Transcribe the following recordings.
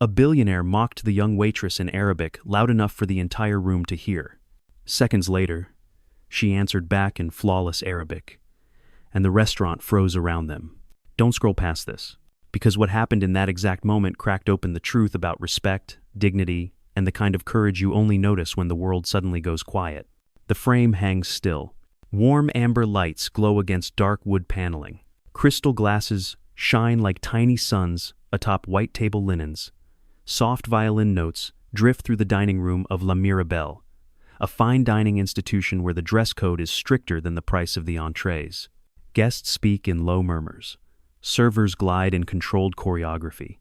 A billionaire mocked the young waitress in Arabic loud enough for the entire room to hear. Seconds later, she answered back in flawless Arabic, and the restaurant froze around them. Don't scroll past this, because what happened in that exact moment cracked open the truth about respect, dignity, and the kind of courage you only notice when the world suddenly goes quiet. The frame hangs still. Warm amber lights glow against dark wood paneling. Crystal glasses shine like tiny suns atop white table linens. Soft violin notes drift through the dining room of La Mirabelle, a fine dining institution where the dress code is stricter than the price of the entrees. Guests speak in low murmurs. Servers glide in controlled choreography.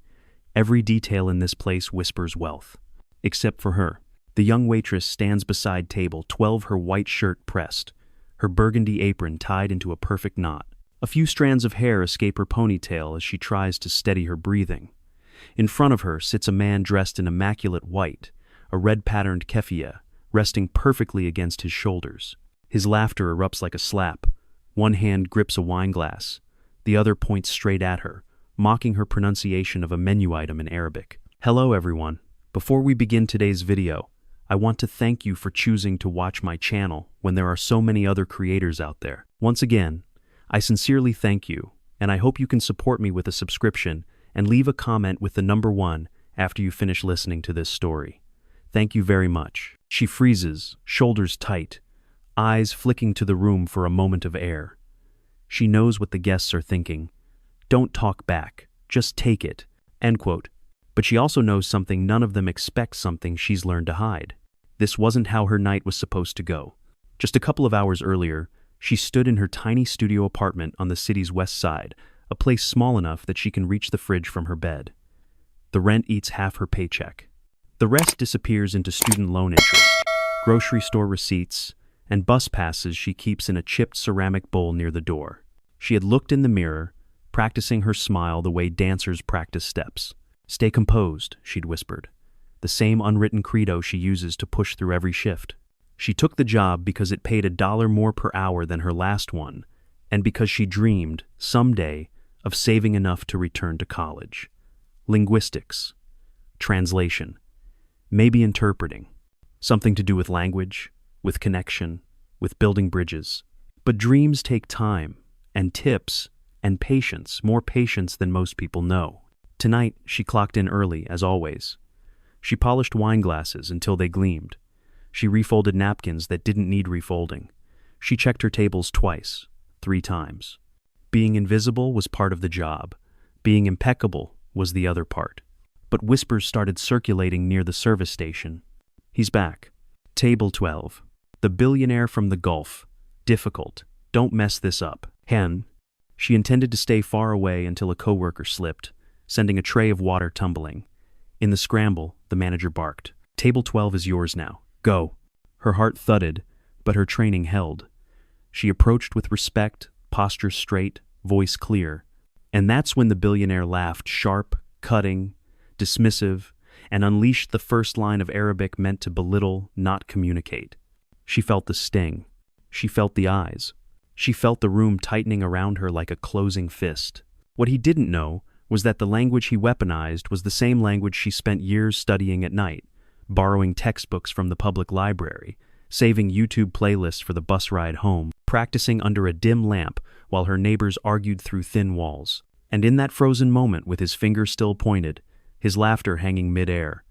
Every detail in this place whispers wealth. Except for her. The young waitress stands beside table 12, her white shirt pressed, her burgundy apron tied into a perfect knot. A few strands of hair escape her ponytail as she tries to steady her breathing. In front of her sits a man dressed in immaculate white, a red-patterned keffiyeh, resting perfectly against his shoulders. His laughter erupts like a slap. One hand grips a wine glass. The other points straight at her, mocking her pronunciation of a menu item in Arabic. Hello everyone. Before we begin today's video, I want to thank you for choosing to watch my channel when there are so many other creators out there. Once again, I sincerely thank you, and I hope you can support me with a subscription and leave a comment with the number 1 after you finish listening to this story. Thank you very much. She freezes, shoulders tight, eyes flicking to the room for a moment of air. She knows what the guests are thinking. Don't talk back, just take it, end quote. But she also knows something none of them expect, something she's learned to hide. This wasn't how her night was supposed to go. Just a couple of hours earlier, she stood in her tiny studio apartment on the city's west side, a place small enough that she can reach the fridge from her bed. The rent eats half her paycheck. The rest disappears into student loan interest, grocery store receipts, and bus passes she keeps in a chipped ceramic bowl near the door. She had looked in the mirror, practicing her smile the way dancers practice steps. "Stay composed," she'd whispered, the same unwritten credo she uses to push through every shift. She took the job because it paid $1 more per hour than her last one, and because she dreamed, someday, of saving enough to return to college. Linguistics. Translation. Maybe interpreting. Something to do with language, with connection, with building bridges. But dreams take time, and tips, and patience, more patience than most people know. Tonight, she clocked in early, as always. She polished wine glasses until they gleamed. She refolded napkins that didn't need refolding. She checked her tables twice, 3 times. Being invisible was part of the job. Being impeccable was the other part. But whispers started circulating near the service station. "He's back. Table 12. The billionaire from the Gulf. Difficult. Don't mess this up." Hen. She intended to stay far away until a coworker slipped, sending a tray of water tumbling. In the scramble, the manager barked. "Table 12 is yours now. Go." Her heart thudded, but her training held. She approached with respect, posture straight, voice clear. And that's when the billionaire laughed, sharp, cutting, dismissive, and unleashed the first line of Arabic meant to belittle, not communicate. She felt the sting. She felt the eyes. She felt the room tightening around her like a closing fist. What he didn't know was that the language he weaponized was the same language she spent years studying at night, borrowing textbooks from the public library, saving YouTube playlists for the bus ride home, practicing under a dim lamp while her neighbors argued through thin walls. And in that frozen moment, with his finger still pointed, his laughter hanging mid-air,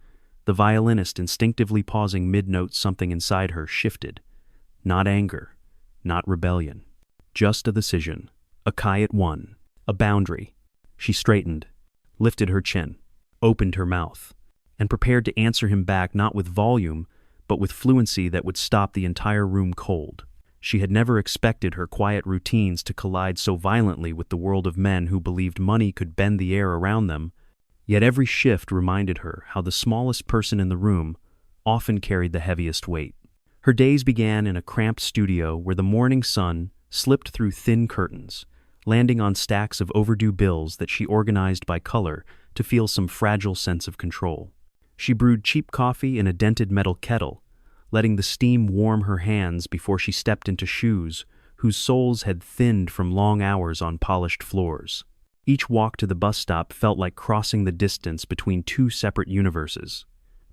the violinist instinctively pausing mid-note, something inside her shifted. Not anger, not rebellion, just a decision, a quiet one, a boundary. She straightened, lifted her chin, opened her mouth, and prepared to answer him back, not with volume, but with fluency that would stop the entire room cold. She had never expected her quiet routines to collide so violently with the world of men who believed money could bend the air around them, yet every shift reminded her how the smallest person in the room often carried the heaviest weight. Her days began in a cramped studio where the morning sun slipped through thin curtains, landing on stacks of overdue bills that she organized by color to feel some fragile sense of control. She brewed cheap coffee in a dented metal kettle, letting the steam warm her hands before she stepped into shoes whose soles had thinned from long hours on polished floors. Each walk to the bus stop felt like crossing the distance between two separate universes,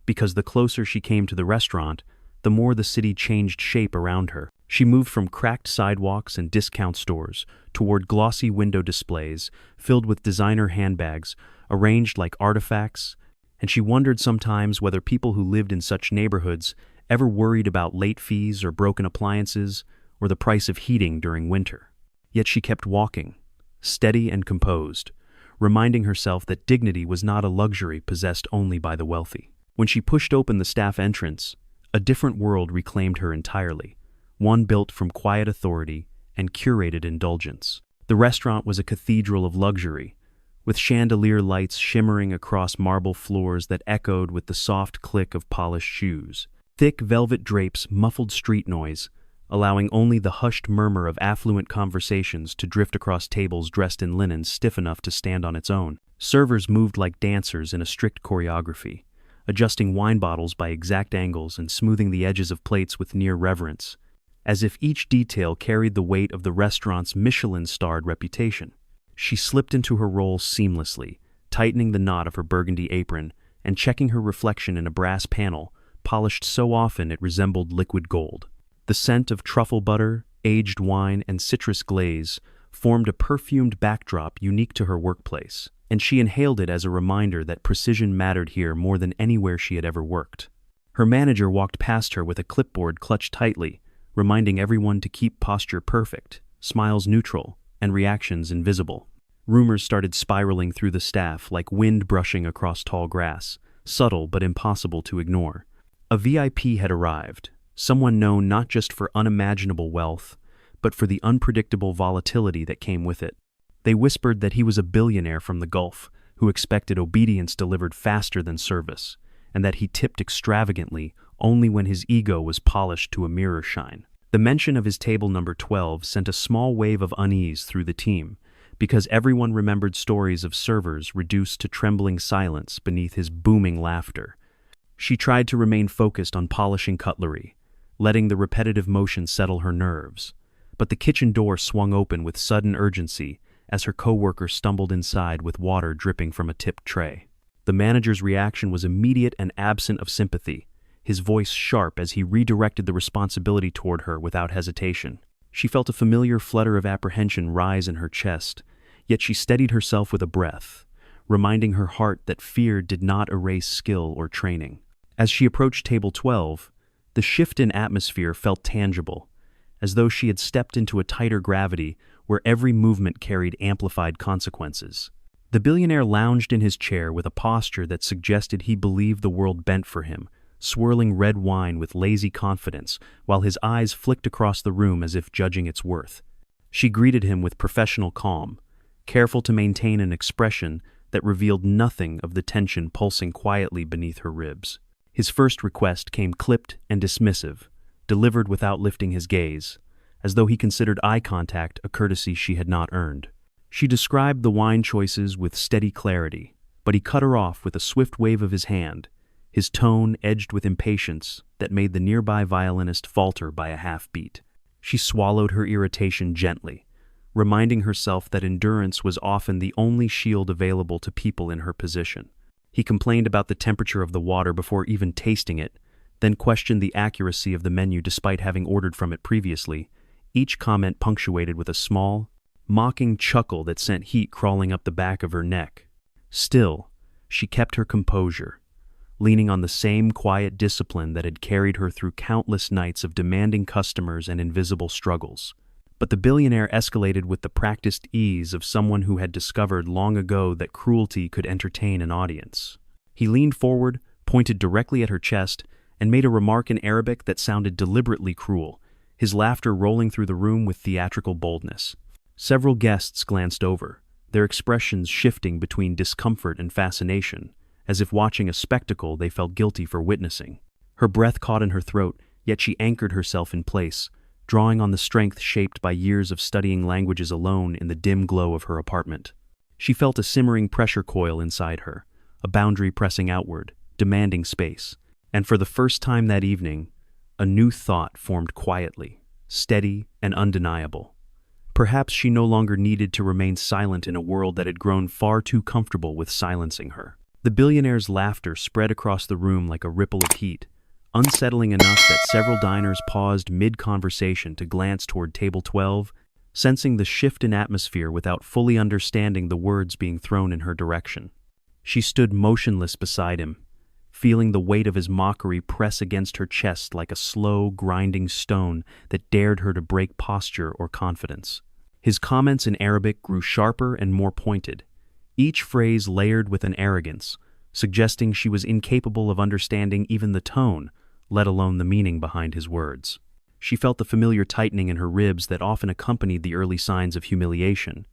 because the closer she came to the restaurant, the more the city changed shape around her. She moved from cracked sidewalks and discount stores toward glossy window displays filled with designer handbags arranged like artifacts, and she wondered sometimes whether people who lived in such neighborhoods ever worried about late fees or broken appliances or the price of heating during winter. Yet she kept walking, steady and composed, reminding herself that dignity was not a luxury possessed only by the wealthy. When she pushed open the staff entrance, a different world reclaimed her entirely, one built from quiet authority and curated indulgence. The restaurant was a cathedral of luxury, with chandelier lights shimmering across marble floors that echoed with the soft click of polished shoes. Thick velvet drapes muffled street noise, allowing only the hushed murmur of affluent conversations to drift across tables dressed in linen stiff enough to stand on its own. Servers moved like dancers in a strict choreography, adjusting wine bottles by exact angles and smoothing the edges of plates with near reverence, as if each detail carried the weight of the restaurant's Michelin-starred reputation. She slipped into her role seamlessly, tightening the knot of her burgundy apron and checking her reflection in a brass panel, polished so often it resembled liquid gold. The scent of truffle butter, aged wine, and citrus glaze formed a perfumed backdrop unique to her workplace, and she inhaled it as a reminder that precision mattered here more than anywhere she had ever worked. Her manager walked past her with a clipboard clutched tightly, reminding everyone to keep posture perfect, smiles neutral, and reactions invisible. Rumors started spiraling through the staff like wind brushing across tall grass, subtle but impossible to ignore. A VIP had arrived, someone known not just for unimaginable wealth, but for the unpredictable volatility that came with it. They whispered that he was a billionaire from the Gulf who expected obedience delivered faster than service, and that he tipped extravagantly only when his ego was polished to a mirror shine. The mention of his table number 12 sent a small wave of unease through the team, because everyone remembered stories of servers reduced to trembling silence beneath his booming laughter. She tried to remain focused on polishing cutlery, letting the repetitive motion settle her nerves, but the kitchen door swung open with sudden urgency as her coworker stumbled inside with water dripping from a tipped tray. The manager's reaction was immediate and absent of sympathy, his voice sharp as he redirected the responsibility toward her without hesitation. She felt a familiar flutter of apprehension rise in her chest, yet she steadied herself with a breath, reminding her heart that fear did not erase skill or training. As she approached table 12, the shift in atmosphere felt tangible, as though she had stepped into a tighter gravity where every movement carried amplified consequences. The billionaire lounged in his chair with a posture that suggested he believed the world bent for him, swirling red wine with lazy confidence while his eyes flicked across the room as if judging its worth. She greeted him with professional calm, careful to maintain an expression that revealed nothing of the tension pulsing quietly beneath her ribs. His first request came clipped and dismissive, delivered without lifting his gaze, as though he considered eye contact a courtesy she had not earned. She described the wine choices with steady clarity, but he cut her off with a swift wave of his hand, his tone edged with impatience that made the nearby violinist falter by a half-beat. She swallowed her irritation gently, reminding herself that endurance was often the only shield available to people in her position. He complained about the temperature of the water before even tasting it, then questioned the accuracy of the menu despite having ordered from it previously, each comment punctuated with a small, mocking chuckle that sent heat crawling up the back of her neck. Still, she kept her composure, leaning on the same quiet discipline that had carried her through countless nights of demanding customers and invisible struggles. But the billionaire escalated with the practiced ease of someone who had discovered long ago that cruelty could entertain an audience. He leaned forward, pointed directly at her chest, and made a remark in Arabic that sounded deliberately cruel, his laughter rolling through the room with theatrical boldness. Several guests glanced over, their expressions shifting between discomfort and fascination, as if watching a spectacle they felt guilty for witnessing. Her breath caught in her throat, yet she anchored herself in place, drawing on the strength shaped by years of studying languages alone in the dim glow of her apartment. She felt a simmering pressure coil inside her, a boundary pressing outward, demanding space. And for the first time that evening, a new thought formed quietly, steady and undeniable. Perhaps she no longer needed to remain silent in a world that had grown far too comfortable with silencing her. The billionaire's laughter spread across the room like a ripple of heat, unsettling enough that several diners paused mid-conversation to glance toward table 12, sensing the shift in atmosphere without fully understanding the words being thrown in her direction. She stood motionless beside him, feeling the weight of his mockery press against her chest like a slow, grinding stone that dared her to break posture or confidence. His comments in Arabic grew sharper and more pointed, each phrase layered with an arrogance, suggesting she was incapable of understanding even the tone, let alone the meaning behind his words. She felt the familiar tightening in her ribs that often accompanied the early signs of humiliation,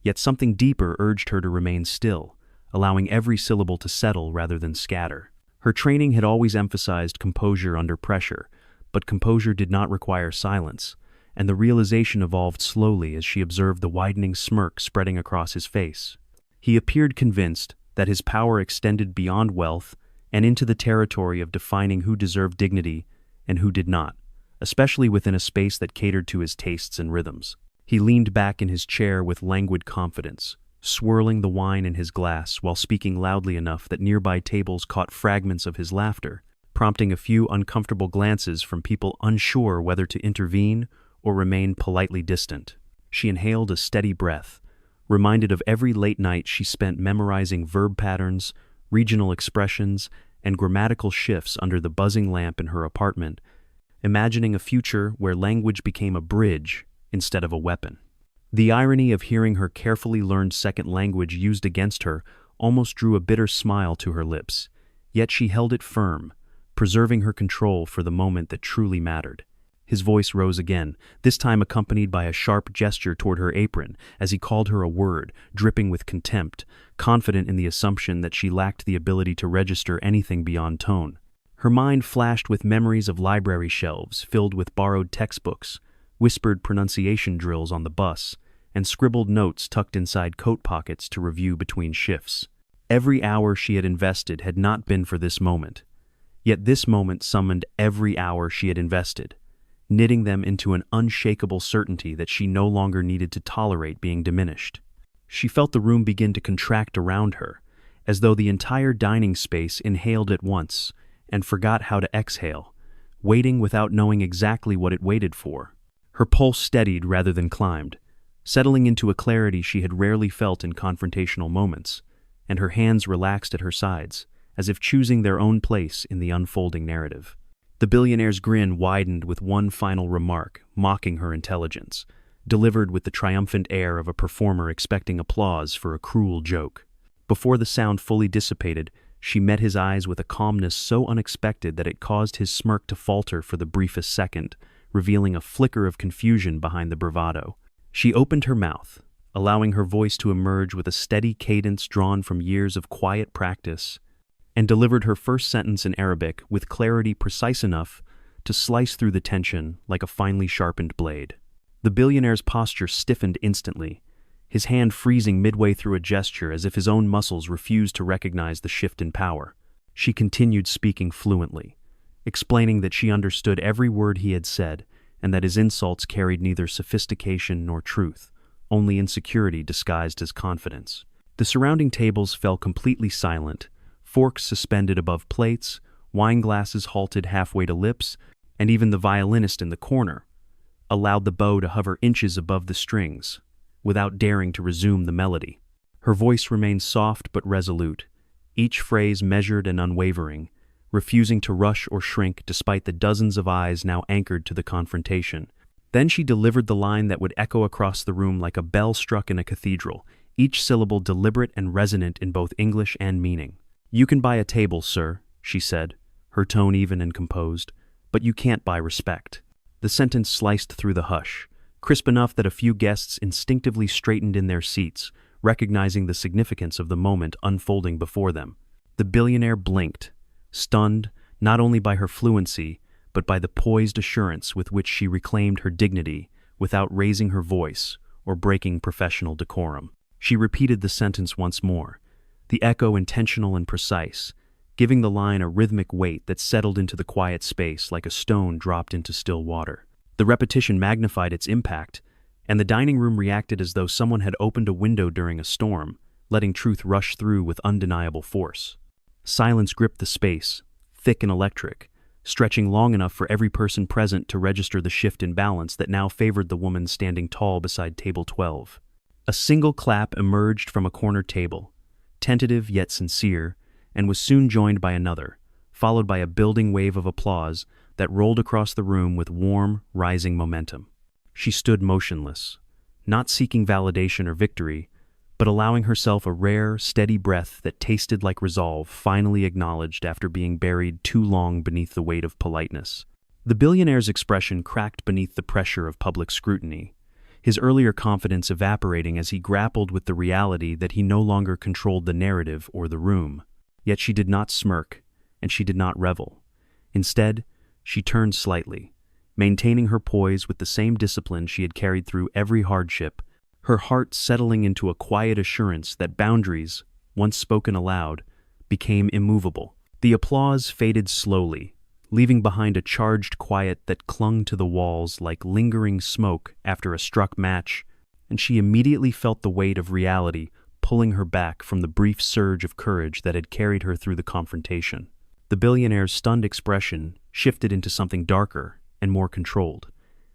yet something deeper urged her to remain still, allowing every syllable to settle rather than scatter. Her training had always emphasized composure under pressure, but composure did not require silence, and the realization evolved slowly as she observed the widening smirk spreading across his face. He appeared convinced that his power extended beyond wealth and into the territory of defining who deserved dignity and who did not, especially within a space that catered to his tastes and rhythms. He leaned back in his chair with languid confidence, swirling the wine in his glass while speaking loudly enough that nearby tables caught fragments of his laughter, prompting a few uncomfortable glances from people unsure whether to intervene or remain politely distant. She inhaled a steady breath, reminded of every late night she spent memorizing verb patterns, regional expressions, and grammatical shifts under the buzzing lamp in her apartment, imagining a future where language became a bridge instead of a weapon. The irony of hearing her carefully learned second language used against her almost drew a bitter smile to her lips, yet she held it firm, preserving her control for the moment that truly mattered. His voice rose again, this time accompanied by a sharp gesture toward her apron as he called her a word, dripping with contempt, confident in the assumption that she lacked the ability to register anything beyond tone. Her mind flashed with memories of library shelves filled with borrowed textbooks, whispered pronunciation drills on the bus, and scribbled notes tucked inside coat pockets to review between shifts. Every hour she had invested had not been for this moment, yet this moment summoned every hour she had invested, knitting them into an unshakable certainty that she no longer needed to tolerate being diminished. She felt the room begin to contract around her, as though the entire dining space inhaled at once and forgot how to exhale, waiting without knowing exactly what it waited for. Her pulse steadied rather than climbed, settling into a clarity she had rarely felt in confrontational moments, and her hands relaxed at her sides, as if choosing their own place in the unfolding narrative. The billionaire's grin widened with one final remark, mocking her intelligence, delivered with the triumphant air of a performer expecting applause for a cruel joke. Before the sound fully dissipated, she met his eyes with a calmness so unexpected that it caused his smirk to falter for the briefest second, revealing a flicker of confusion behind the bravado. She opened her mouth, allowing her voice to emerge with a steady cadence drawn from years of quiet practice, and delivered her first sentence in Arabic with clarity precise enough to slice through the tension like a finely sharpened blade. The billionaire's posture stiffened instantly, his hand freezing midway through a gesture as if his own muscles refused to recognize the shift in power. She continued speaking fluently, explaining that she understood every word he had said and that his insults carried neither sophistication nor truth, only insecurity disguised as confidence. The surrounding tables fell completely silent, forks suspended above plates, wine glasses halted halfway to lips, and even the violinist in the corner allowed the bow to hover inches above the strings, without daring to resume the melody. Her voice remained soft but resolute, each phrase measured and unwavering, refusing to rush or shrink despite the dozens of eyes now anchored to the confrontation. Then she delivered the line that would echo across the room like a bell struck in a cathedral, each syllable deliberate and resonant in both English and meaning. "You can buy a table, sir," she said, her tone even and composed, "but you can't buy respect." The sentence sliced through the hush, crisp enough that a few guests instinctively straightened in their seats, recognizing the significance of the moment unfolding before them. The billionaire blinked, stunned not only by her fluency, but by the poised assurance with which she reclaimed her dignity without raising her voice or breaking professional decorum. She repeated the sentence once more, the echo intentional and precise, giving the line a rhythmic weight that settled into the quiet space like a stone dropped into still water. The repetition magnified its impact, and the dining room reacted as though someone had opened a window during a storm, letting truth rush through with undeniable force. Silence gripped the space, thick and electric, stretching long enough for every person present to register the shift in balance that now favored the woman standing tall beside table 12. A single clap emerged from a corner table, tentative yet sincere, and was soon joined by another, followed by a building wave of applause that rolled across the room with warm, rising momentum. She stood motionless, not seeking validation or victory, but allowing herself a rare, steady breath that tasted like resolve finally acknowledged after being buried too long beneath the weight of politeness. The billionaire's expression cracked beneath the pressure of public scrutiny, his earlier confidence evaporating as he grappled with the reality that he no longer controlled the narrative or the room. Yet she did not smirk, and she did not revel. Instead, she turned slightly, maintaining her poise with the same discipline she had carried through every hardship, her heart settling into a quiet assurance that boundaries, once spoken aloud, became immovable. The applause faded slowly, leaving behind a charged quiet that clung to the walls like lingering smoke after a struck match, and she immediately felt the weight of reality pulling her back from the brief surge of courage that had carried her through the confrontation. The billionaire's stunned expression shifted into something darker and more controlled,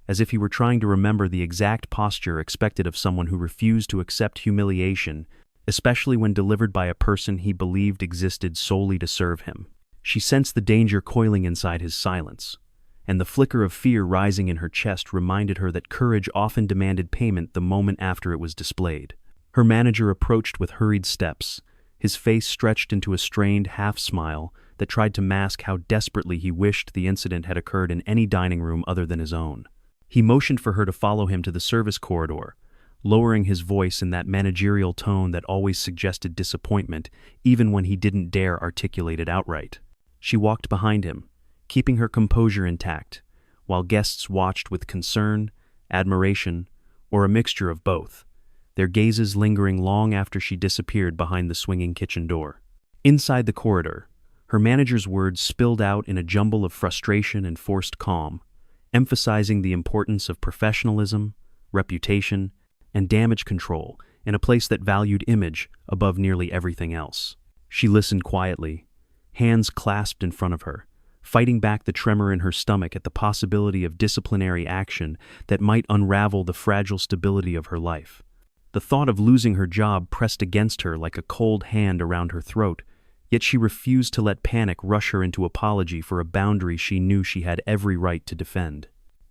as if he were trying to remember the exact posture expected of someone who refused to accept humiliation, especially when delivered by a person he believed existed solely to serve him. She sensed the danger coiling inside his silence, and the flicker of fear rising in her chest reminded her that courage often demanded payment the moment after it was displayed. Her manager approached with hurried steps, his face stretched into a strained half-smile that tried to mask how desperately he wished the incident had occurred in any dining room other than his own. He motioned for her to follow him to the service corridor, lowering his voice in that managerial tone that always suggested disappointment, even when he didn't dare articulate it outright. She walked behind him, keeping her composure intact, while guests watched with concern, admiration, or a mixture of both, their gazes lingering long after she disappeared behind the swinging kitchen door. Inside the corridor, her manager's words spilled out in a jumble of frustration and forced calm, emphasizing the importance of professionalism, reputation, and damage control in a place that valued image above nearly everything else. She listened quietly, hands clasped in front of her, fighting back the tremor in her stomach at the possibility of disciplinary action that might unravel the fragile stability of her life. The thought of losing her job pressed against her like a cold hand around her throat, yet she refused to let panic rush her into apology for a boundary she knew she had every right to defend.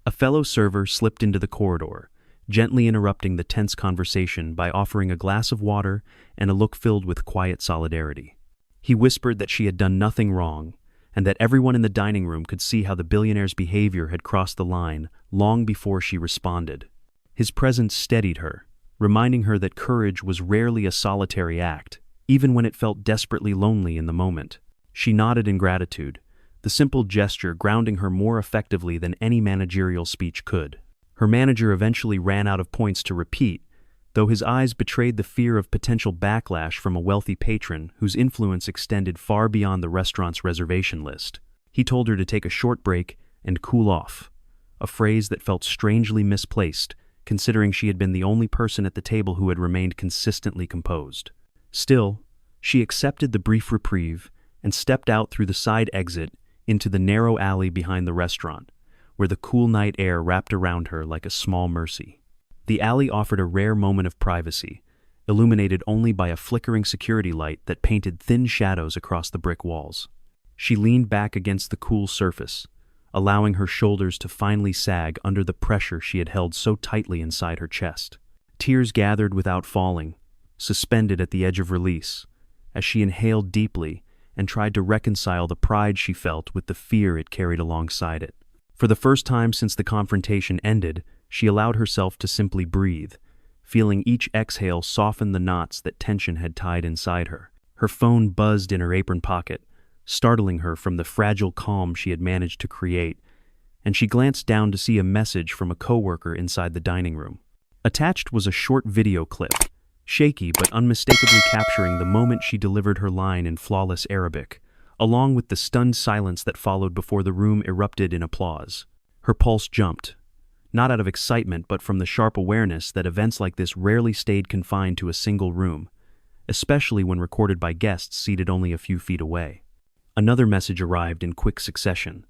A fellow server slipped into the corridor, gently interrupting the tense conversation by offering a glass of water and a look filled with quiet solidarity. He whispered that she had done nothing wrong, and that everyone in the dining room could see how the billionaire's behavior had crossed the line long before she responded. His presence steadied her, reminding her that courage was rarely a solitary act, even when it felt desperately lonely in the moment. She nodded in gratitude, the simple gesture grounding her more effectively than any managerial speech could. Her manager eventually ran out of points to repeat, though his eyes betrayed the fear of potential backlash from a wealthy patron whose influence extended far beyond the restaurant's reservation list. He told her to take a short break and cool off, a phrase that felt strangely misplaced, considering she had been the only person at the table who had remained consistently composed. Still, she accepted the brief reprieve and stepped out through the side exit into the narrow alley behind the restaurant, where the cool night air wrapped around her like a small mercy. The alley offered a rare moment of privacy, illuminated only by a flickering security light that painted thin shadows across the brick walls. She leaned back against the cool surface, allowing her shoulders to finally sag under the pressure she had held so tightly inside her chest. Tears gathered without falling, suspended at the edge of release, as she inhaled deeply and tried to reconcile the pride she felt with the fear it carried alongside it. For the first time since the confrontation ended, she allowed herself to simply breathe, feeling each exhale soften the knots that tension had tied inside her. Her phone buzzed in her apron pocket, startling her from the fragile calm she had managed to create, and she glanced down to see a message from a coworker inside the dining room. Attached was a short video clip, shaky but unmistakably capturing the moment she delivered her line in flawless Arabic, along with the stunned silence that followed before the room erupted in applause. Her pulse jumped, not out of excitement but from the sharp awareness that events like this rarely stayed confined to a single room, especially when recorded by guests seated only a few feet away. Another message arrived in quick succession,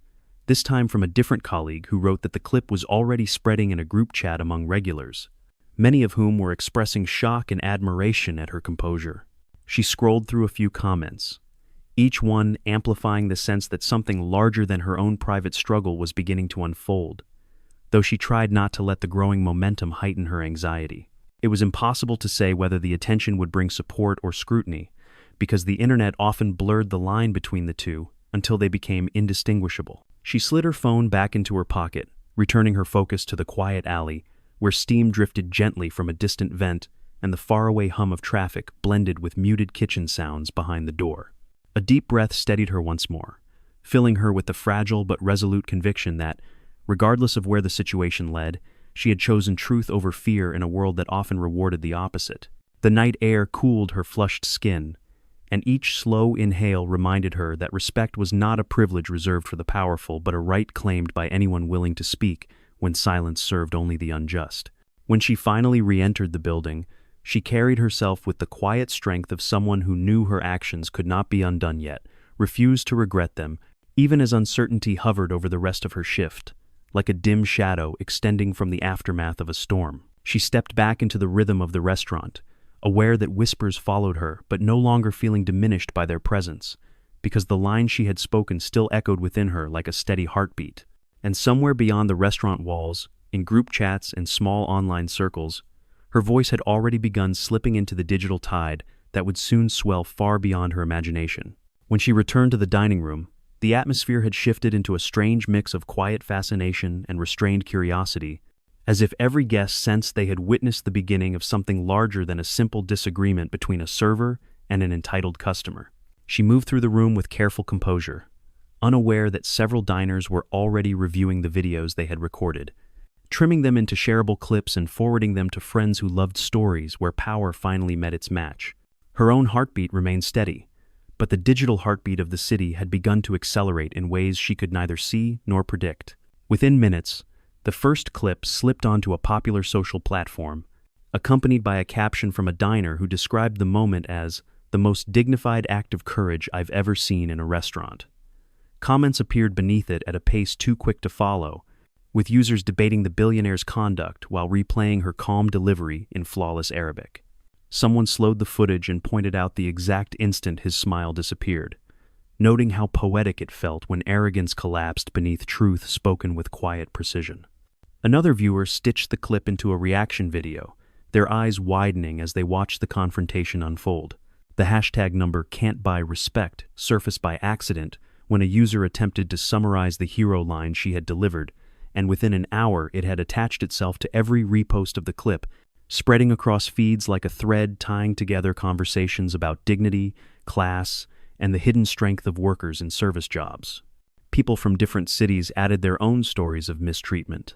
this time from a different colleague who wrote that the clip was already spreading in a group chat among regulars, many of whom were expressing shock and admiration at her composure. She scrolled through a few comments, each one amplifying the sense that something larger than her own private struggle was beginning to unfold, though she tried not to let the growing momentum heighten her anxiety. It was impossible to say whether the attention would bring support or scrutiny, because the internet often blurred the line between the two until they became indistinguishable. She slid her phone back into her pocket, returning her focus to the quiet alley, where steam drifted gently from a distant vent and the faraway hum of traffic blended with muted kitchen sounds behind the door. A deep breath steadied her once more, filling her with the fragile but resolute conviction that, regardless of where the situation led, she had chosen truth over fear in a world that often rewarded the opposite. The night air cooled her flushed skin, and each slow inhale reminded her that respect was not a privilege reserved for the powerful but a right claimed by anyone willing to speak when silence served only the unjust. When she finally re-entered the building, she carried herself with the quiet strength of someone who knew her actions could not be undone yet, refused to regret them, even as uncertainty hovered over the rest of her shift, like a dim shadow extending from the aftermath of a storm. She stepped back into the rhythm of the restaurant, aware that whispers followed her, but no longer feeling diminished by their presence, because the lines she had spoken still echoed within her like a steady heartbeat. And somewhere beyond the restaurant walls, in group chats and small online circles, her voice had already begun slipping into the digital tide that would soon swell far beyond her imagination. When she returned to the dining room, the atmosphere had shifted into a strange mix of quiet fascination and restrained curiosity, as if every guest sensed they had witnessed the beginning of something larger than a simple disagreement between a server and an entitled customer. She moved through the room with careful composure, unaware that several diners were already reviewing the videos they had recorded, trimming them into shareable clips and forwarding them to friends who loved stories where power finally met its match. Her own heartbeat remained steady, but the digital heartbeat of the city had begun to accelerate in ways she could neither see nor predict. Within minutes, the first clip slipped onto a popular social platform, accompanied by a caption from a diner who described the moment as the most dignified act of courage I've ever seen in a restaurant. Comments appeared beneath it at a pace too quick to follow, with users debating the billionaire's conduct while replaying her calm delivery in flawless Arabic. Someone slowed the footage and pointed out the exact instant his smile disappeared, noting how poetic it felt when arrogance collapsed beneath truth spoken with quiet precision. Another viewer stitched the clip into a reaction video, their eyes widening as they watched the confrontation unfold. The hashtag number CantBuyRespect surfaced by accident when a user attempted to summarize the hero line she had delivered, and within an hour it had attached itself to every repost of the clip, spreading across feeds like a thread tying together conversations about dignity, class, and the hidden strength of workers in service jobs. People from different cities added their own stories of mistreatment,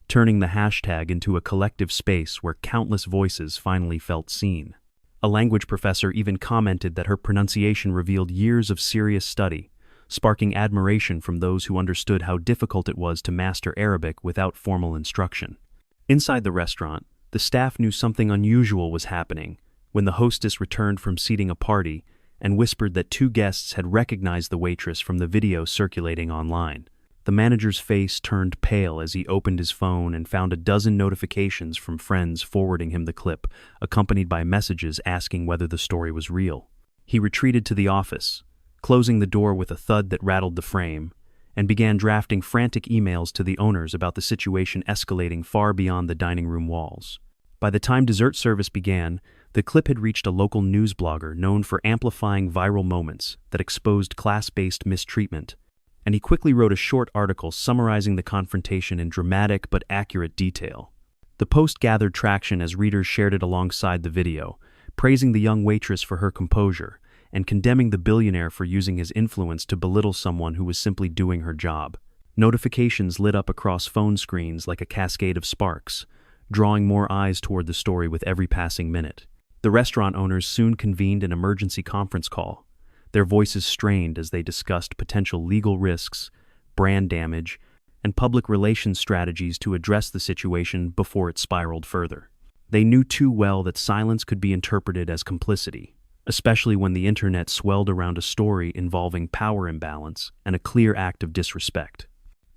turning the hashtag into a collective space where countless voices finally felt seen. A language professor even commented that her pronunciation revealed years of serious study, sparking admiration from those who understood how difficult it was to master Arabic without formal instruction. Inside the restaurant, the staff knew something unusual was happening when the hostess returned from seating a party and whispered that two guests had recognized the waitress from the video circulating online. The manager's face turned pale as he opened his phone and found a dozen notifications from friends forwarding him the clip, accompanied by messages asking whether the story was real. He retreated to the office, closing the door with a thud that rattled the frame, and began drafting frantic emails to the owners about the situation escalating far beyond the dining room walls. By the time dessert service began, the clip had reached a local news blogger known for amplifying viral moments that exposed class-based mistreatment, and he quickly wrote a short article summarizing the confrontation in dramatic but accurate detail. The post gathered traction as readers shared it alongside the video, praising the young waitress for her composure, and condemning the billionaire for using his influence to belittle someone who was simply doing her job. Notifications lit up across phone screens like a cascade of sparks, drawing more eyes toward the story with every passing minute. The restaurant owners soon convened an emergency conference call, their voices strained as they discussed potential legal risks, brand damage, and public relations strategies to address the situation before it spiraled further. They knew too well that silence could be interpreted as complicity, especially when the internet swelled around a story involving power imbalance and a clear act of disrespect.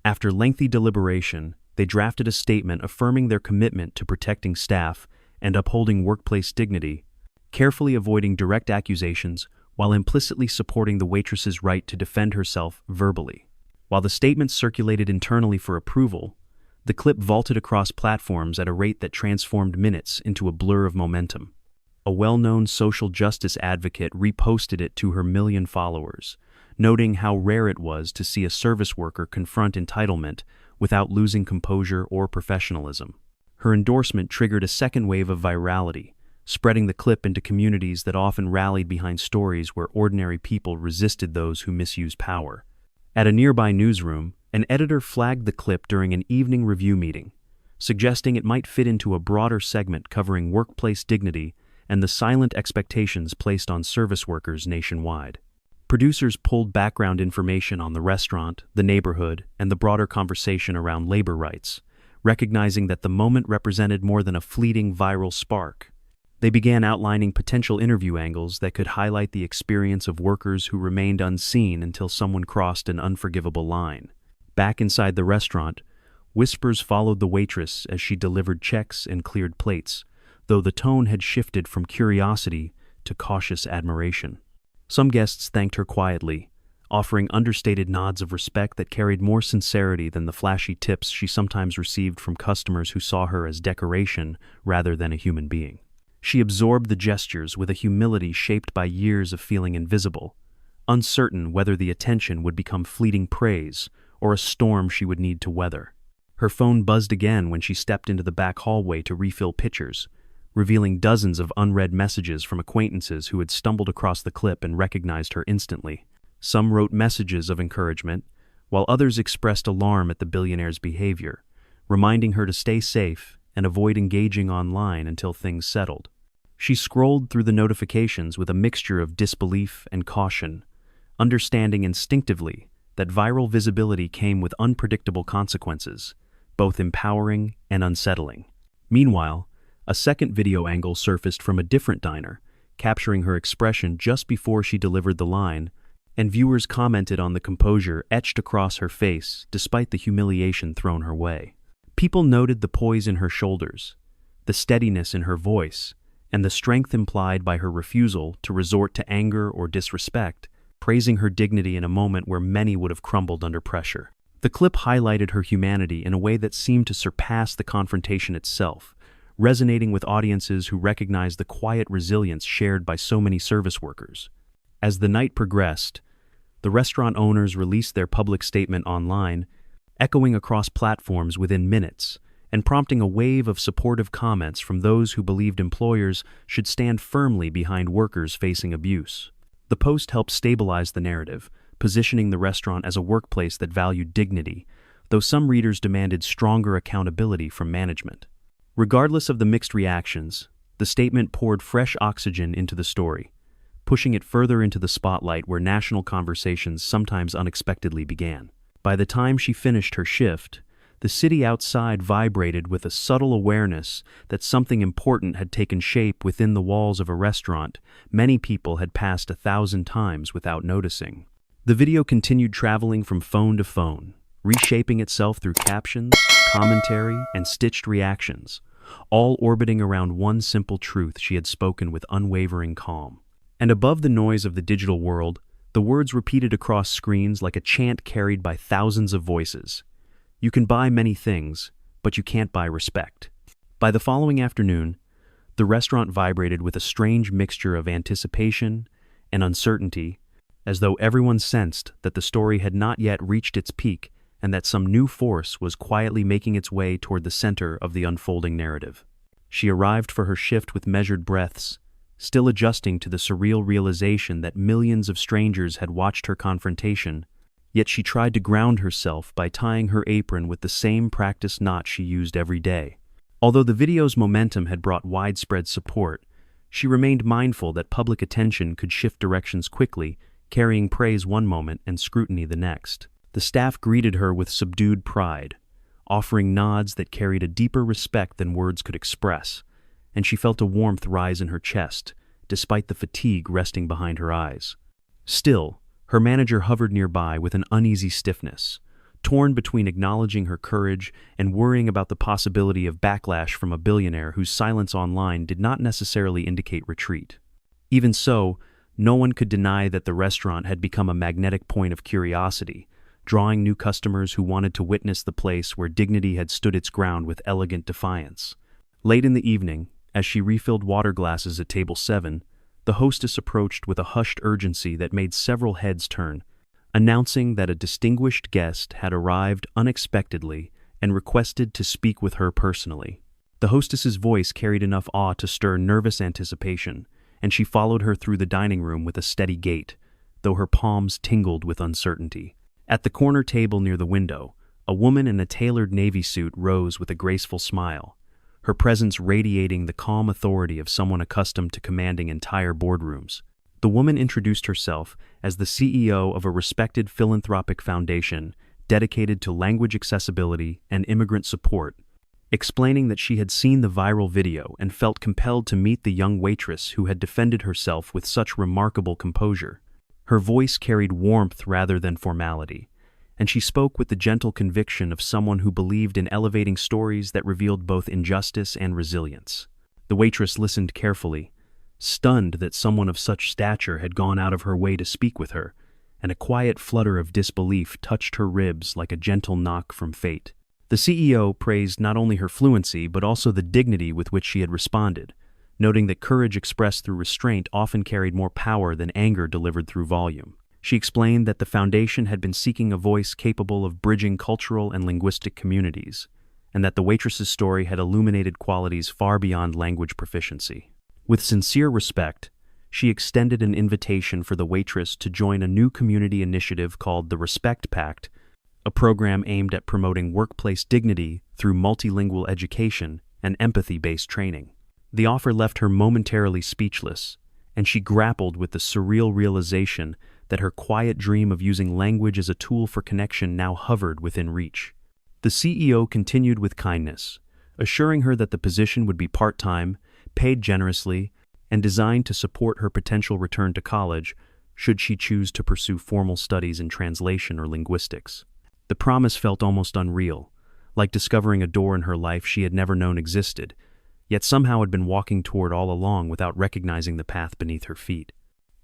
After lengthy deliberation, they drafted a statement affirming their commitment to protecting staff and upholding workplace dignity, carefully avoiding direct accusations while implicitly supporting the waitress's right to defend herself verbally. While the statement circulated internally for approval, the clip vaulted across platforms at a rate that transformed minutes into a blur of momentum. A well-known social justice advocate reposted it to her million followers, noting how rare it was to see a service worker confront entitlement without losing composure or professionalism. Her endorsement triggered a second wave of virality, spreading the clip into communities that often rallied behind stories where ordinary people resisted those who misuse power. At a nearby newsroom, an editor flagged the clip during an evening review meeting, suggesting it might fit into a broader segment covering workplace dignity and the silent expectations placed on service workers nationwide. Producers pulled background information on the restaurant, the neighborhood, and the broader conversation around labor rights, recognizing that the moment represented more than a fleeting viral spark. They began outlining potential interview angles that could highlight the experience of workers who remained unseen until someone crossed an unforgivable line. Back inside the restaurant, whispers followed the waitress as she delivered checks and cleared plates, though the tone had shifted from curiosity to cautious admiration. Some guests thanked her quietly, offering understated nods of respect that carried more sincerity than the flashy tips she sometimes received from customers who saw her as decoration rather than a human being. She absorbed the gestures with a humility shaped by years of feeling invisible, uncertain whether the attention would become fleeting praise or a storm she would need to weather. Her phone buzzed again when she stepped into the back hallway to refill pitchers, revealing dozens of unread messages from acquaintances who had stumbled across the clip and recognized her instantly. Some wrote messages of encouragement, while others expressed alarm at the billionaire's behavior, reminding her to stay safe and avoid engaging online until things settled. She scrolled through the notifications with a mixture of disbelief and caution, understanding instinctively that viral visibility came with unpredictable consequences, both empowering and unsettling. Meanwhile, a second video angle surfaced from a different diner, capturing her expression just before she delivered the line, and viewers commented on the composure etched across her face despite the humiliation thrown her way. People noted the poise in her shoulders, the steadiness in her voice, and the strength implied by her refusal to resort to anger or disrespect, praising her dignity in a moment where many would have crumbled under pressure. The clip highlighted her humanity in a way that seemed to surpass the confrontation itself, resonating with audiences who recognized the quiet resilience shared by so many service workers. As the night progressed, the restaurant owners released their public statement online, echoing across platforms within minutes, and prompting a wave of supportive comments from those who believed employers should stand firmly behind workers facing abuse. The post helped stabilize the narrative, positioning the restaurant as a workplace that valued dignity, though some readers demanded stronger accountability from management. Regardless of the mixed reactions, the statement poured fresh oxygen into the story, pushing it further into the spotlight where national conversations sometimes unexpectedly began. By the time she finished her shift, the city outside vibrated with a subtle awareness that something important had taken shape within the walls of a restaurant many people had passed 1,000 times without noticing. The video continued traveling from phone to phone, reshaping itself through captions, commentary, and stitched reactions, all orbiting around one simple truth she had spoken with unwavering calm. And above the noise of the digital world, the words repeated across screens like a chant carried by thousands of voices. You can buy many things, but you can't buy respect. By the following afternoon, the restaurant vibrated with a strange mixture of anticipation and uncertainty, as though everyone sensed that the story had not yet reached its peak and that some new force was quietly making its way toward the center of the unfolding narrative. She arrived for her shift with measured breaths, still adjusting to the surreal realization that millions of strangers had watched her confrontation, yet she tried to ground herself by tying her apron with the same practiced knot she used every day. Although the video's momentum had brought widespread support, she remained mindful that public attention could shift directions quickly, carrying praise one moment and scrutiny the next. The staff greeted her with subdued pride, offering nods that carried a deeper respect than words could express, and she felt a warmth rise in her chest, despite the fatigue resting behind her eyes. Still, her manager hovered nearby with an uneasy stiffness, torn between acknowledging her courage and worrying about the possibility of backlash from a billionaire whose silence online did not necessarily indicate retreat. Even so, no one could deny that the restaurant had become a magnetic point of curiosity, drawing new customers who wanted to witness the place where dignity had stood its ground with elegant defiance. Late in the evening, as she refilled water glasses at table 7, the hostess approached with a hushed urgency that made several heads turn, announcing that a distinguished guest had arrived unexpectedly and requested to speak with her personally. The hostess's voice carried enough awe to stir nervous anticipation, and she followed her through the dining room with a steady gait, though her palms tingled with uncertainty. At the corner table near the window, a woman in a tailored navy suit rose with a graceful smile, her presence radiating the calm authority of someone accustomed to commanding entire boardrooms. The woman introduced herself as the CEO of a respected philanthropic foundation dedicated to language accessibility and immigrant support, explaining that she had seen the viral video and felt compelled to meet the young waitress who had defended herself with such remarkable composure. Her voice carried warmth rather than formality, and she spoke with the gentle conviction of someone who believed in elevating stories that revealed both injustice and resilience. The waitress listened carefully, stunned that someone of such stature had gone out of her way to speak with her, and a quiet flutter of disbelief touched her ribs like a gentle knock from fate. The CEO praised not only her fluency but also the dignity with which she had responded, noting that courage expressed through restraint often carried more power than anger delivered through volume. She explained that the foundation had been seeking a voice capable of bridging cultural and linguistic communities, and that the waitress's story had illuminated qualities far beyond language proficiency. With sincere respect, she extended an invitation for the waitress to join a new community initiative called the Respect Pact, a program aimed at promoting workplace dignity through multilingual education and empathy-based training. The offer left her momentarily speechless, and she grappled with the surreal realization that her quiet dream of using language as a tool for connection now hovered within reach. The CEO continued with kindness, assuring her that the position would be part-time, paid generously, and designed to support her potential return to college should she choose to pursue formal studies in translation or linguistics. The promise felt almost unreal, like discovering a door in her life she had never known existed, yet somehow had been walking toward all along without recognizing the path beneath her feet.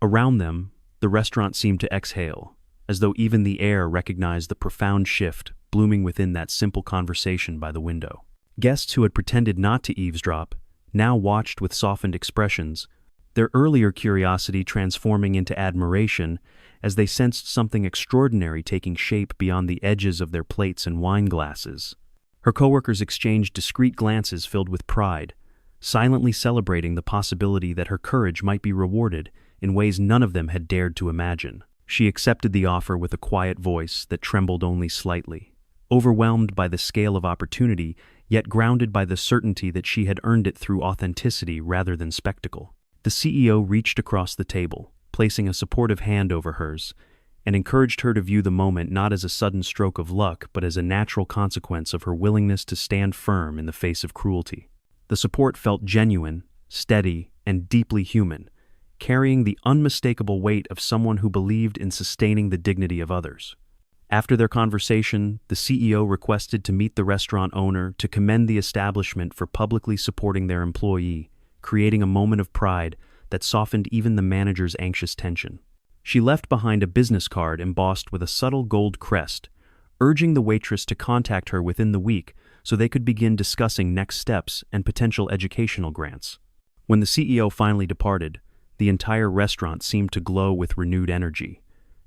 Around them, the restaurant seemed to exhale, as though even the air recognized the profound shift blooming within that simple conversation by the window. Guests who had pretended not to eavesdrop now watched with softened expressions, their earlier curiosity transforming into admiration as they sensed something extraordinary taking shape beyond the edges of their plates and wine glasses. Her coworkers exchanged discreet glances filled with pride, silently celebrating the possibility that her courage might be rewarded in ways none of them had dared to imagine. She accepted the offer with a quiet voice that trembled only slightly, overwhelmed by the scale of opportunity, yet grounded by the certainty that she had earned it through authenticity rather than spectacle. The CEO reached across the table, placing a supportive hand over hers, and encouraged her to view the moment not as a sudden stroke of luck but as a natural consequence of her willingness to stand firm in the face of cruelty. The support felt genuine, steady, and deeply human, carrying the unmistakable weight of someone who believed in sustaining the dignity of others. After their conversation, the CEO requested to meet the restaurant owner to commend the establishment for publicly supporting their employee, creating a moment of pride that softened even the manager's anxious tension. She left behind a business card embossed with a subtle gold crest, urging the waitress to contact her within the week so they could begin discussing next steps and potential educational grants. When the CEO finally departed, the entire restaurant seemed to glow with renewed energy,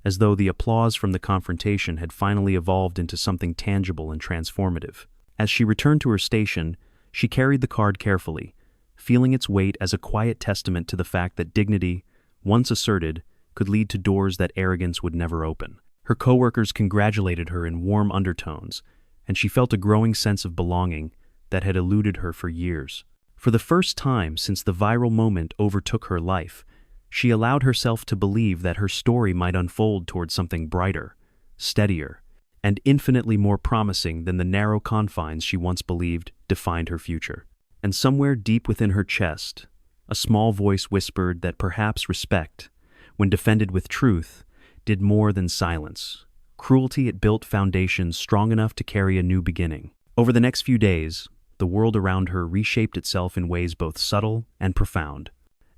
as though the applause from the confrontation had finally evolved into something tangible and transformative. As she returned to her station, she carried the card carefully, feeling its weight as a quiet testament to the fact that dignity, once asserted, could lead to doors that arrogance would never open. Her coworkers congratulated her in warm undertones, and she felt a growing sense of belonging that had eluded her for years. For the first time since the viral moment overtook her life, she allowed herself to believe that her story might unfold toward something brighter, steadier, and infinitely more promising than the narrow confines she once believed defined her future. And somewhere deep within her chest, a small voice whispered that perhaps respect, when defended with truth, did more than silence. Cruelty, it built foundations strong enough to carry a new beginning. Over the next few days, the world around her reshaped itself in ways both subtle and profound,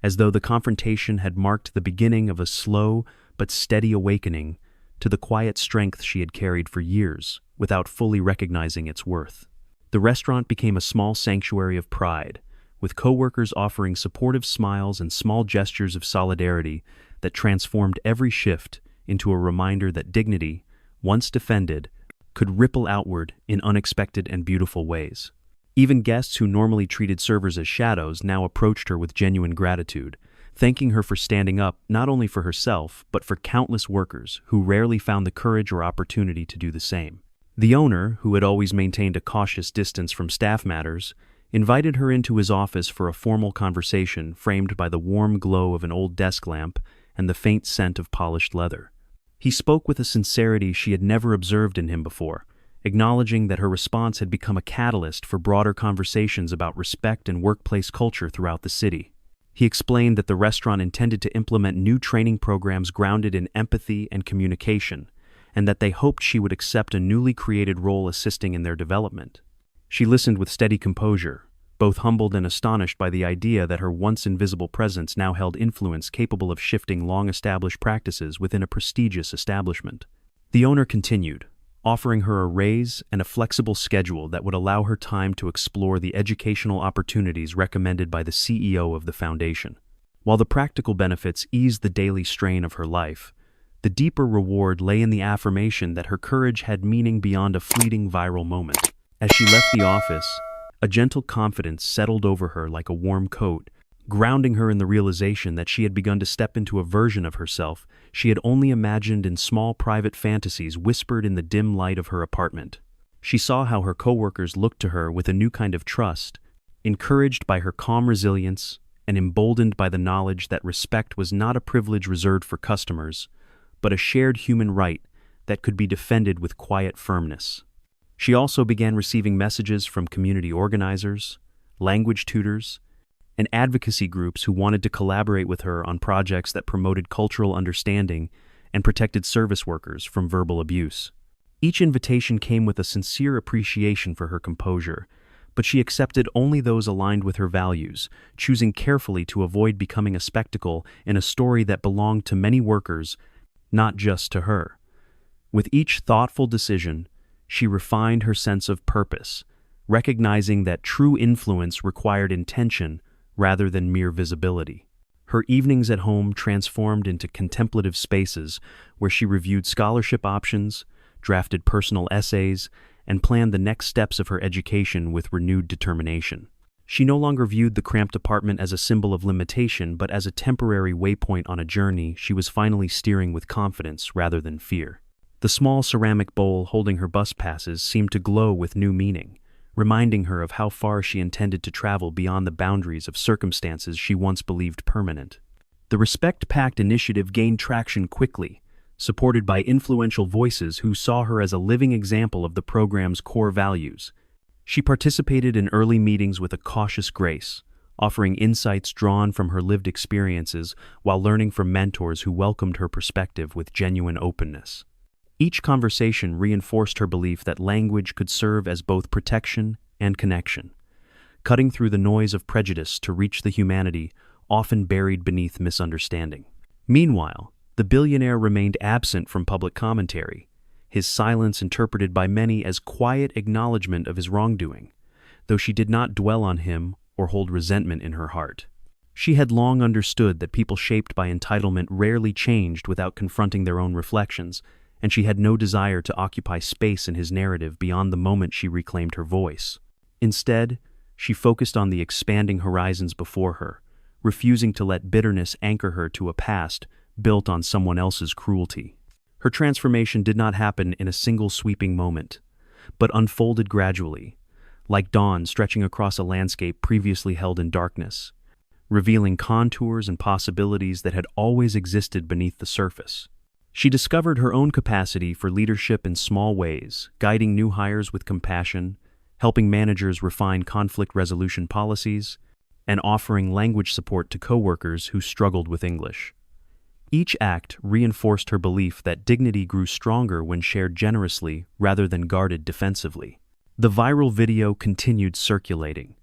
as though the confrontation had marked the beginning of a slow but steady awakening to the quiet strength she had carried for years without fully recognizing its worth. The restaurant became a small sanctuary of pride, with coworkers offering supportive smiles and small gestures of solidarity that transformed every shift into a reminder that dignity, once defended, could ripple outward in unexpected and beautiful ways. Even guests who normally treated servers as shadows now approached her with genuine gratitude, thanking her for standing up not only for herself, but for countless workers who rarely found the courage or opportunity to do the same. The owner, who had always maintained a cautious distance from staff matters, invited her into his office for a formal conversation framed by the warm glow of an old desk lamp and the faint scent of polished leather. He spoke with a sincerity she had never observed in him before, acknowledging that her response had become a catalyst for broader conversations about respect and workplace culture throughout the city. He explained that the restaurant intended to implement new training programs grounded in empathy and communication, and that they hoped she would accept a newly created role assisting in their development. She listened with steady composure, both humbled and astonished by the idea that her once invisible presence now held influence capable of shifting long-established practices within a prestigious establishment. The owner continued, offering her a raise and a flexible schedule that would allow her time to explore the educational opportunities recommended by the CEO of the foundation. While the practical benefits eased the daily strain of her life, the deeper reward lay in the affirmation that her courage had meaning beyond a fleeting viral moment. As she left the office, a gentle confidence settled over her like a warm coat, grounding her in the realization that she had begun to step into a version of herself she had only imagined in small private fantasies whispered in the dim light of her apartment. She saw how her coworkers looked to her with a new kind of trust, encouraged by her calm resilience and emboldened by the knowledge that respect was not a privilege reserved for customers, but a shared human right that could be defended with quiet firmness. She also began receiving messages from community organizers, language tutors, and advocacy groups who wanted to collaborate with her on projects that promoted cultural understanding and protected service workers from verbal abuse. Each invitation came with a sincere appreciation for her composure, but she accepted only those aligned with her values, choosing carefully to avoid becoming a spectacle in a story that belonged to many workers, not just to her. With each thoughtful decision, she refined her sense of purpose, recognizing that true influence required intention rather than mere visibility. Her evenings at home transformed into contemplative spaces where she reviewed scholarship options, drafted personal essays, and planned the next steps of her education with renewed determination. She no longer viewed the cramped apartment as a symbol of limitation, but as a temporary waypoint on a journey she was finally steering with confidence rather than fear. The small ceramic bowl holding her bus passes seemed to glow with new meaning, reminding her of how far she intended to travel beyond the boundaries of circumstances she once believed permanent. The Respect Pact initiative gained traction quickly, supported by influential voices who saw her as a living example of the program's core values. She participated in early meetings with a cautious grace, offering insights drawn from her lived experiences while learning from mentors who welcomed her perspective with genuine openness. Each conversation reinforced her belief that language could serve as both protection and connection, cutting through the noise of prejudice to reach the humanity often buried beneath misunderstanding. Meanwhile, the billionaire remained absent from public commentary, his silence interpreted by many as quiet acknowledgement of his wrongdoing, though she did not dwell on him or hold resentment in her heart. She had long understood that people shaped by entitlement rarely changed without confronting their own reflections, and she had no desire to occupy space in his narrative beyond the moment she reclaimed her voice. Instead, she focused on the expanding horizons before her, refusing to let bitterness anchor her to a past built on someone else's cruelty. Her transformation did not happen in a single sweeping moment, but unfolded gradually, like dawn stretching across a landscape previously held in darkness, revealing contours and possibilities that had always existed beneath the surface. She discovered her own capacity for leadership in small ways, guiding new hires with compassion, helping managers refine conflict resolution policies, and offering language support to coworkers who struggled with English. Each act reinforced her belief that dignity grew stronger when shared generously rather than guarded defensively. The viral video continued circulating,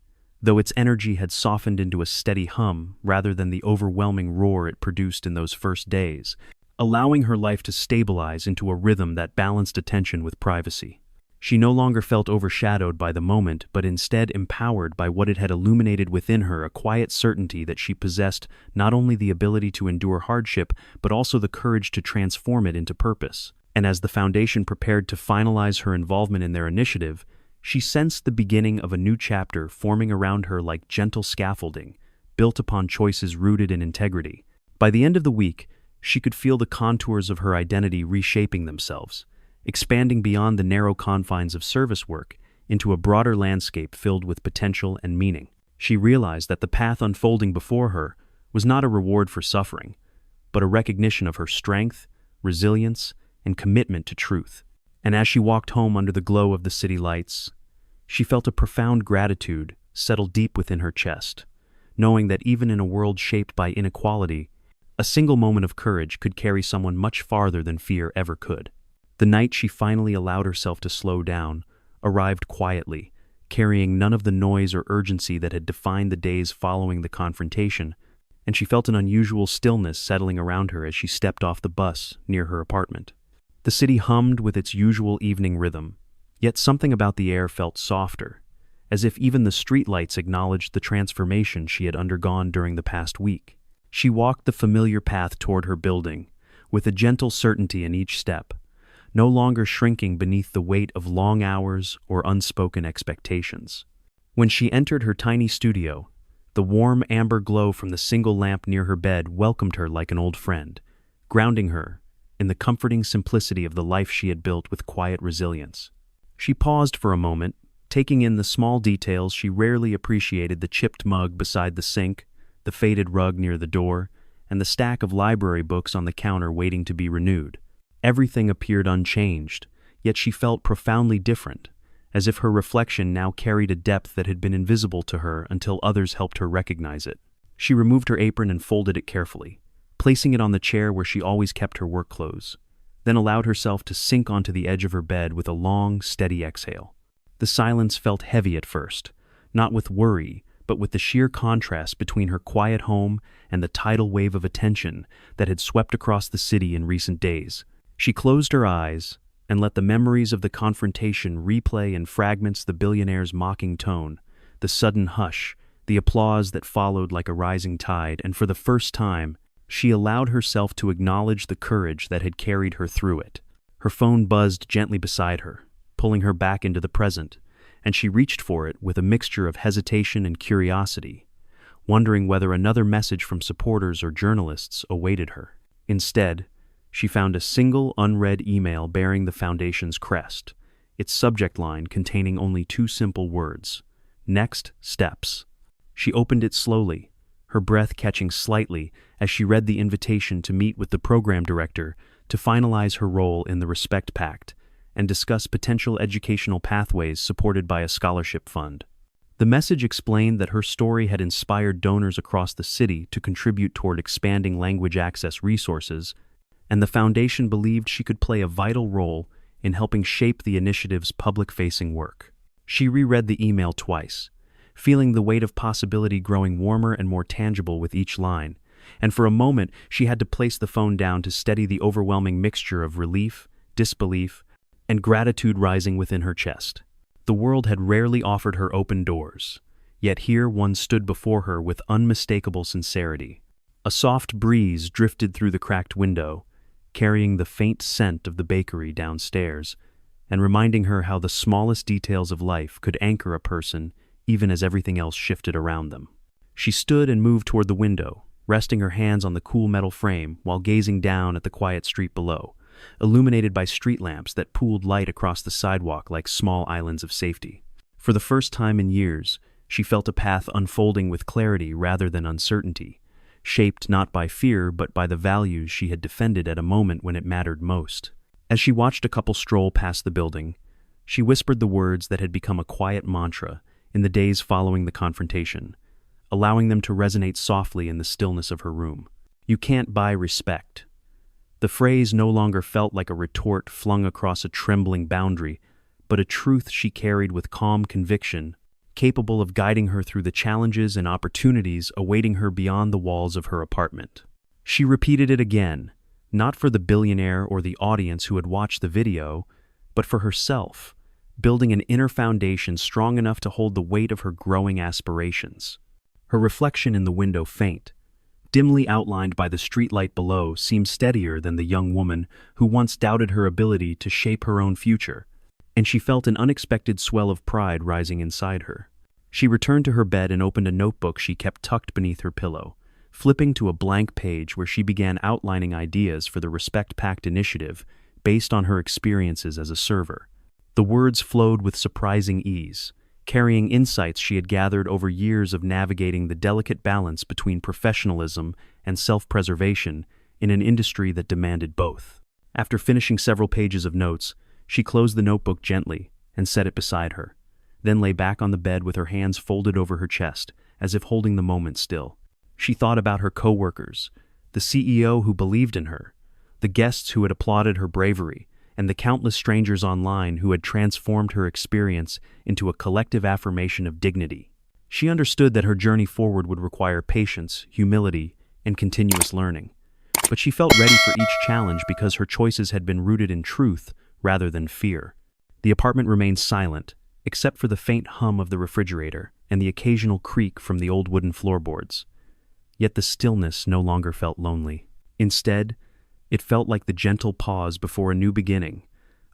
though its energy had softened into a steady hum rather than the overwhelming roar it produced in those first days, allowing her life to stabilize into a rhythm that balanced attention with privacy. She no longer felt overshadowed by the moment, but instead empowered by what it had illuminated within her, a quiet certainty that she possessed not only the ability to endure hardship, but also the courage to transform it into purpose. And as the foundation prepared to finalize her involvement in their initiative, she sensed the beginning of a new chapter forming around her like gentle scaffolding, built upon choices rooted in integrity. By the end of the week, she could feel the contours of her identity reshaping themselves, expanding beyond the narrow confines of service work into a broader landscape filled with potential and meaning. She realized that the path unfolding before her was not a reward for suffering, but a recognition of her strength, resilience, and commitment to truth. And as she walked home under the glow of the city lights, she felt a profound gratitude settle deep within her chest, knowing that even in a world shaped by inequality, a single moment of courage could carry someone much farther than fear ever could. The night she finally allowed herself to slow down arrived quietly, carrying none of the noise or urgency that had defined the days following the confrontation, and she felt an unusual stillness settling around her as she stepped off the bus near her apartment. The city hummed with its usual evening rhythm, yet something about the air felt softer, as if even the streetlights acknowledged the transformation she had undergone during the past week. She walked the familiar path toward her building, with a gentle certainty in each step, no longer shrinking beneath the weight of long hours or unspoken expectations. When she entered her tiny studio, the warm amber glow from the single lamp near her bed welcomed her like an old friend, grounding her in the comforting simplicity of the life she had built with quiet resilience. She paused for a moment, taking in the small details. She rarely appreciated: the chipped mug beside the sink, the faded rug near the door, and the stack of library books on the counter waiting to be renewed. Everything appeared unchanged, yet she felt profoundly different, as if her reflection now carried a depth that had been invisible to her until others helped her recognize it. She removed her apron and folded it carefully, placing it on the chair where she always kept her work clothes, then allowed herself to sink onto the edge of her bed with a long, steady exhale. The silence felt heavy at first, not with worry, but with the sheer contrast between her quiet home and the tidal wave of attention that had swept across the city in recent days. She closed her eyes and let the memories of the confrontation replay in fragments: the billionaire's mocking tone, the sudden hush, the applause that followed like a rising tide, and for the first time, she allowed herself to acknowledge the courage that had carried her through it. Her phone buzzed gently beside her, pulling her back into the present, and she reached for it with a mixture of hesitation and curiosity, wondering whether another message from supporters or journalists awaited her. Instead, she found a single unread email bearing the foundation's crest, its subject line containing only two simple words: "Next Steps." She opened it slowly, her breath catching slightly as she read the invitation to meet with the program director to finalize her role in the Respect Pact and discuss potential educational pathways supported by a scholarship fund. The message explained that her story had inspired donors across the city to contribute toward expanding language access resources, and the foundation believed she could play a vital role in helping shape the initiative's public-facing work. She reread the email twice, feeling the weight of possibility growing warmer and more tangible with each line, and for a moment she had to place the phone down to steady the overwhelming mixture of relief, disbelief, and gratitude rising within her chest. The world had rarely offered her open doors, yet here one stood before her with unmistakable sincerity. A soft breeze drifted through the cracked window, carrying the faint scent of the bakery downstairs, and reminding her how the smallest details of life could anchor a person even as everything else shifted around them. She stood and moved toward the window, resting her hands on the cool metal frame while gazing down at the quiet street below, illuminated by street lamps that pooled light across the sidewalk like small islands of safety. For the first time in years, she felt a path unfolding with clarity rather than uncertainty, shaped not by fear but by the values she had defended at a moment when it mattered most. As she watched a couple stroll past the building, she whispered the words that had become a quiet mantra in the days following the confrontation, allowing them to resonate softly in the stillness of her room. "You can't buy respect." The phrase no longer felt like a retort flung across a trembling boundary, but a truth she carried with calm conviction, capable of guiding her through the challenges and opportunities awaiting her beyond the walls of her apartment. She repeated it again, not for the billionaire or the audience who had watched the video, but for herself, building an inner foundation strong enough to hold the weight of her growing aspirations. Her reflection in the window, faint, dimly outlined by the streetlight below, seemed steadier than the young woman who once doubted her ability to shape her own future, and she felt an unexpected swell of pride rising inside her. She returned to her bed and opened a notebook she kept tucked beneath her pillow, flipping to a blank page where she began outlining ideas for the Respect Pact initiative based on her experiences as a server. The words flowed with surprising ease, carrying insights she had gathered over years of navigating the delicate balance between professionalism and self-preservation in an industry that demanded both. After finishing several pages of notes, she closed the notebook gently and set it beside her, then lay back on the bed with her hands folded over her chest, as if holding the moment still. She thought about her coworkers, the CEO who believed in her, the guests who had applauded her bravery, and the countless strangers online who had transformed her experience into a collective affirmation of dignity. She understood that her journey forward would require patience, humility, and continuous learning. But she felt ready for each challenge because her choices had been rooted in truth rather than fear. The apartment remained silent, except for the faint hum of the refrigerator and the occasional creak from the old wooden floorboards. Yet the stillness no longer felt lonely. Instead, it felt like the gentle pause before a new beginning,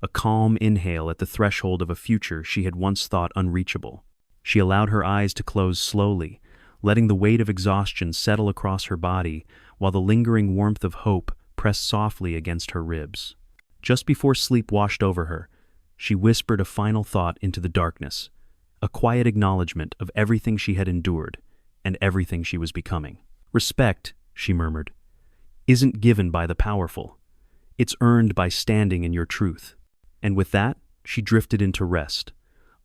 a calm inhale at the threshold of a future she had once thought unreachable. She allowed her eyes to close slowly, letting the weight of exhaustion settle across her body while the lingering warmth of hope pressed softly against her ribs. Just before sleep washed over her, she whispered a final thought into the darkness, a quiet acknowledgement of everything she had endured and everything she was becoming. "Respect," she murmured, "isn't given by the powerful. It's earned by standing in your truth." And with that, she drifted into rest,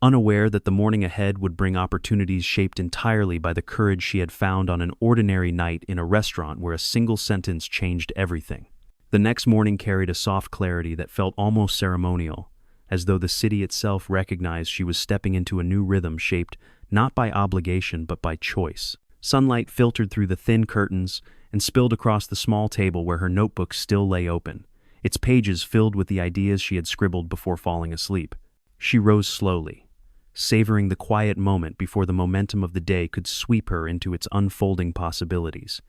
unaware that the morning ahead would bring opportunities shaped entirely by the courage she had found on an ordinary night in a restaurant where a single sentence changed everything. The next morning carried a soft clarity that felt almost ceremonial, as though the city itself recognized she was stepping into a new rhythm shaped not by obligation but by choice. Sunlight filtered through the thin curtains and spilled across the small table where her notebook still lay open, its pages filled with the ideas she had scribbled before falling asleep. She rose slowly, savoring the quiet moment before the momentum of the day could sweep her into its unfolding possibilities,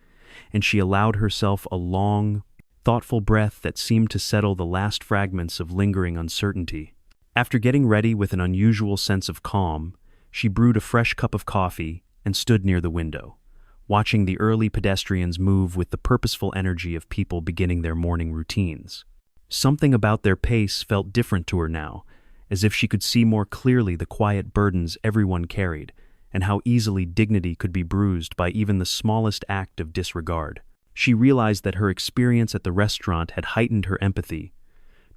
and she allowed herself a long, thoughtful breath that seemed to settle the last fragments of lingering uncertainty. After getting ready with an unusual sense of calm, she brewed a fresh cup of coffee and stood near the window, watching the early pedestrians move with the purposeful energy of people beginning their morning routines. Something about their pace felt different to her now, as if she could see more clearly the quiet burdens everyone carried, and how easily dignity could be bruised by even the smallest act of disregard. She realized that her experience at the restaurant had heightened her empathy,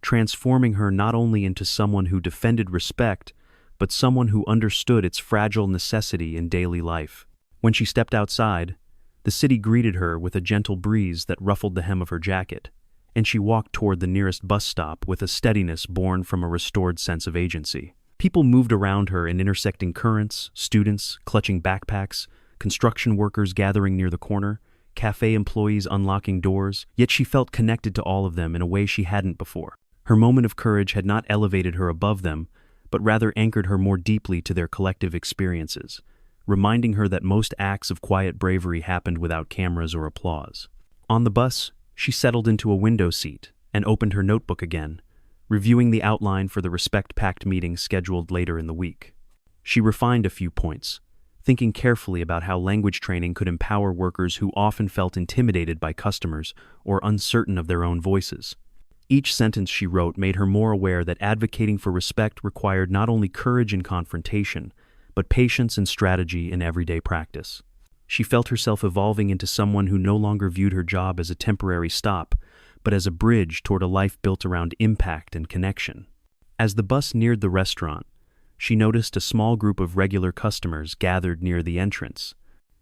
transforming her not only into someone who defended respect, but someone who understood its fragile necessity in daily life. When she stepped outside, the city greeted her with a gentle breeze that ruffled the hem of her jacket, and she walked toward the nearest bus stop with a steadiness born from a restored sense of agency. People moved around her in intersecting currents, students clutching backpacks, construction workers gathering near the corner, cafe employees unlocking doors, yet she felt connected to all of them in a way she hadn't before. Her moment of courage had not elevated her above them, but rather anchored her more deeply to their collective experiences, reminding her that most acts of quiet bravery happened without cameras or applause. On the bus, she settled into a window seat and opened her notebook again, reviewing the outline for the Respect Pact meeting scheduled later in the week. She refined a few points, thinking carefully about how language training could empower workers who often felt intimidated by customers or uncertain of their own voices. Each sentence she wrote made her more aware that advocating for respect required not only courage in confrontation, but patience and strategy in everyday practice. She felt herself evolving into someone who no longer viewed her job as a temporary stop, but as a bridge toward a life built around impact and connection. As the bus neared the restaurant, she noticed a small group of regular customers gathered near the entrance,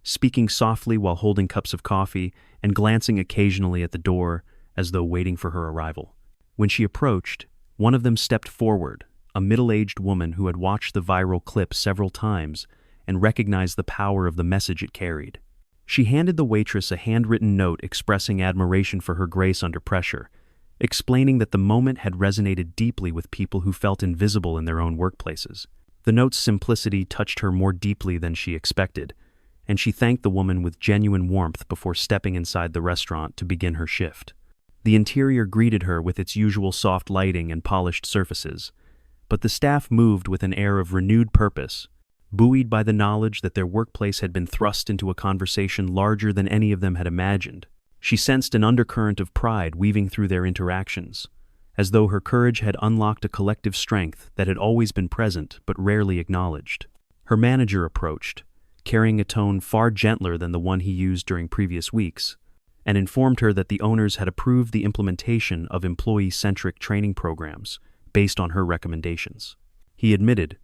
speaking softly while holding cups of coffee and glancing occasionally at the door as though waiting for her arrival. When she approached, one of them stepped forward, a middle-aged woman who had watched the viral clip several times and recognized the power of the message it carried. She handed the waitress a handwritten note expressing admiration for her grace under pressure, explaining that the moment had resonated deeply with people who felt invisible in their own workplaces. The note's simplicity touched her more deeply than she expected, and she thanked the woman with genuine warmth before stepping inside the restaurant to begin her shift. The interior greeted her with its usual soft lighting and polished surfaces, but the staff moved with an air of renewed purpose, buoyed by the knowledge that their workplace had been thrust into a conversation larger than any of them had imagined. She sensed an undercurrent of pride weaving through their interactions, as though her courage had unlocked a collective strength that had always been present but rarely acknowledged. Her manager approached, carrying a tone far gentler than the one he used during previous weeks, and informed her that the owners had approved the implementation of employee-centric training programs based on her recommendations. He admitted,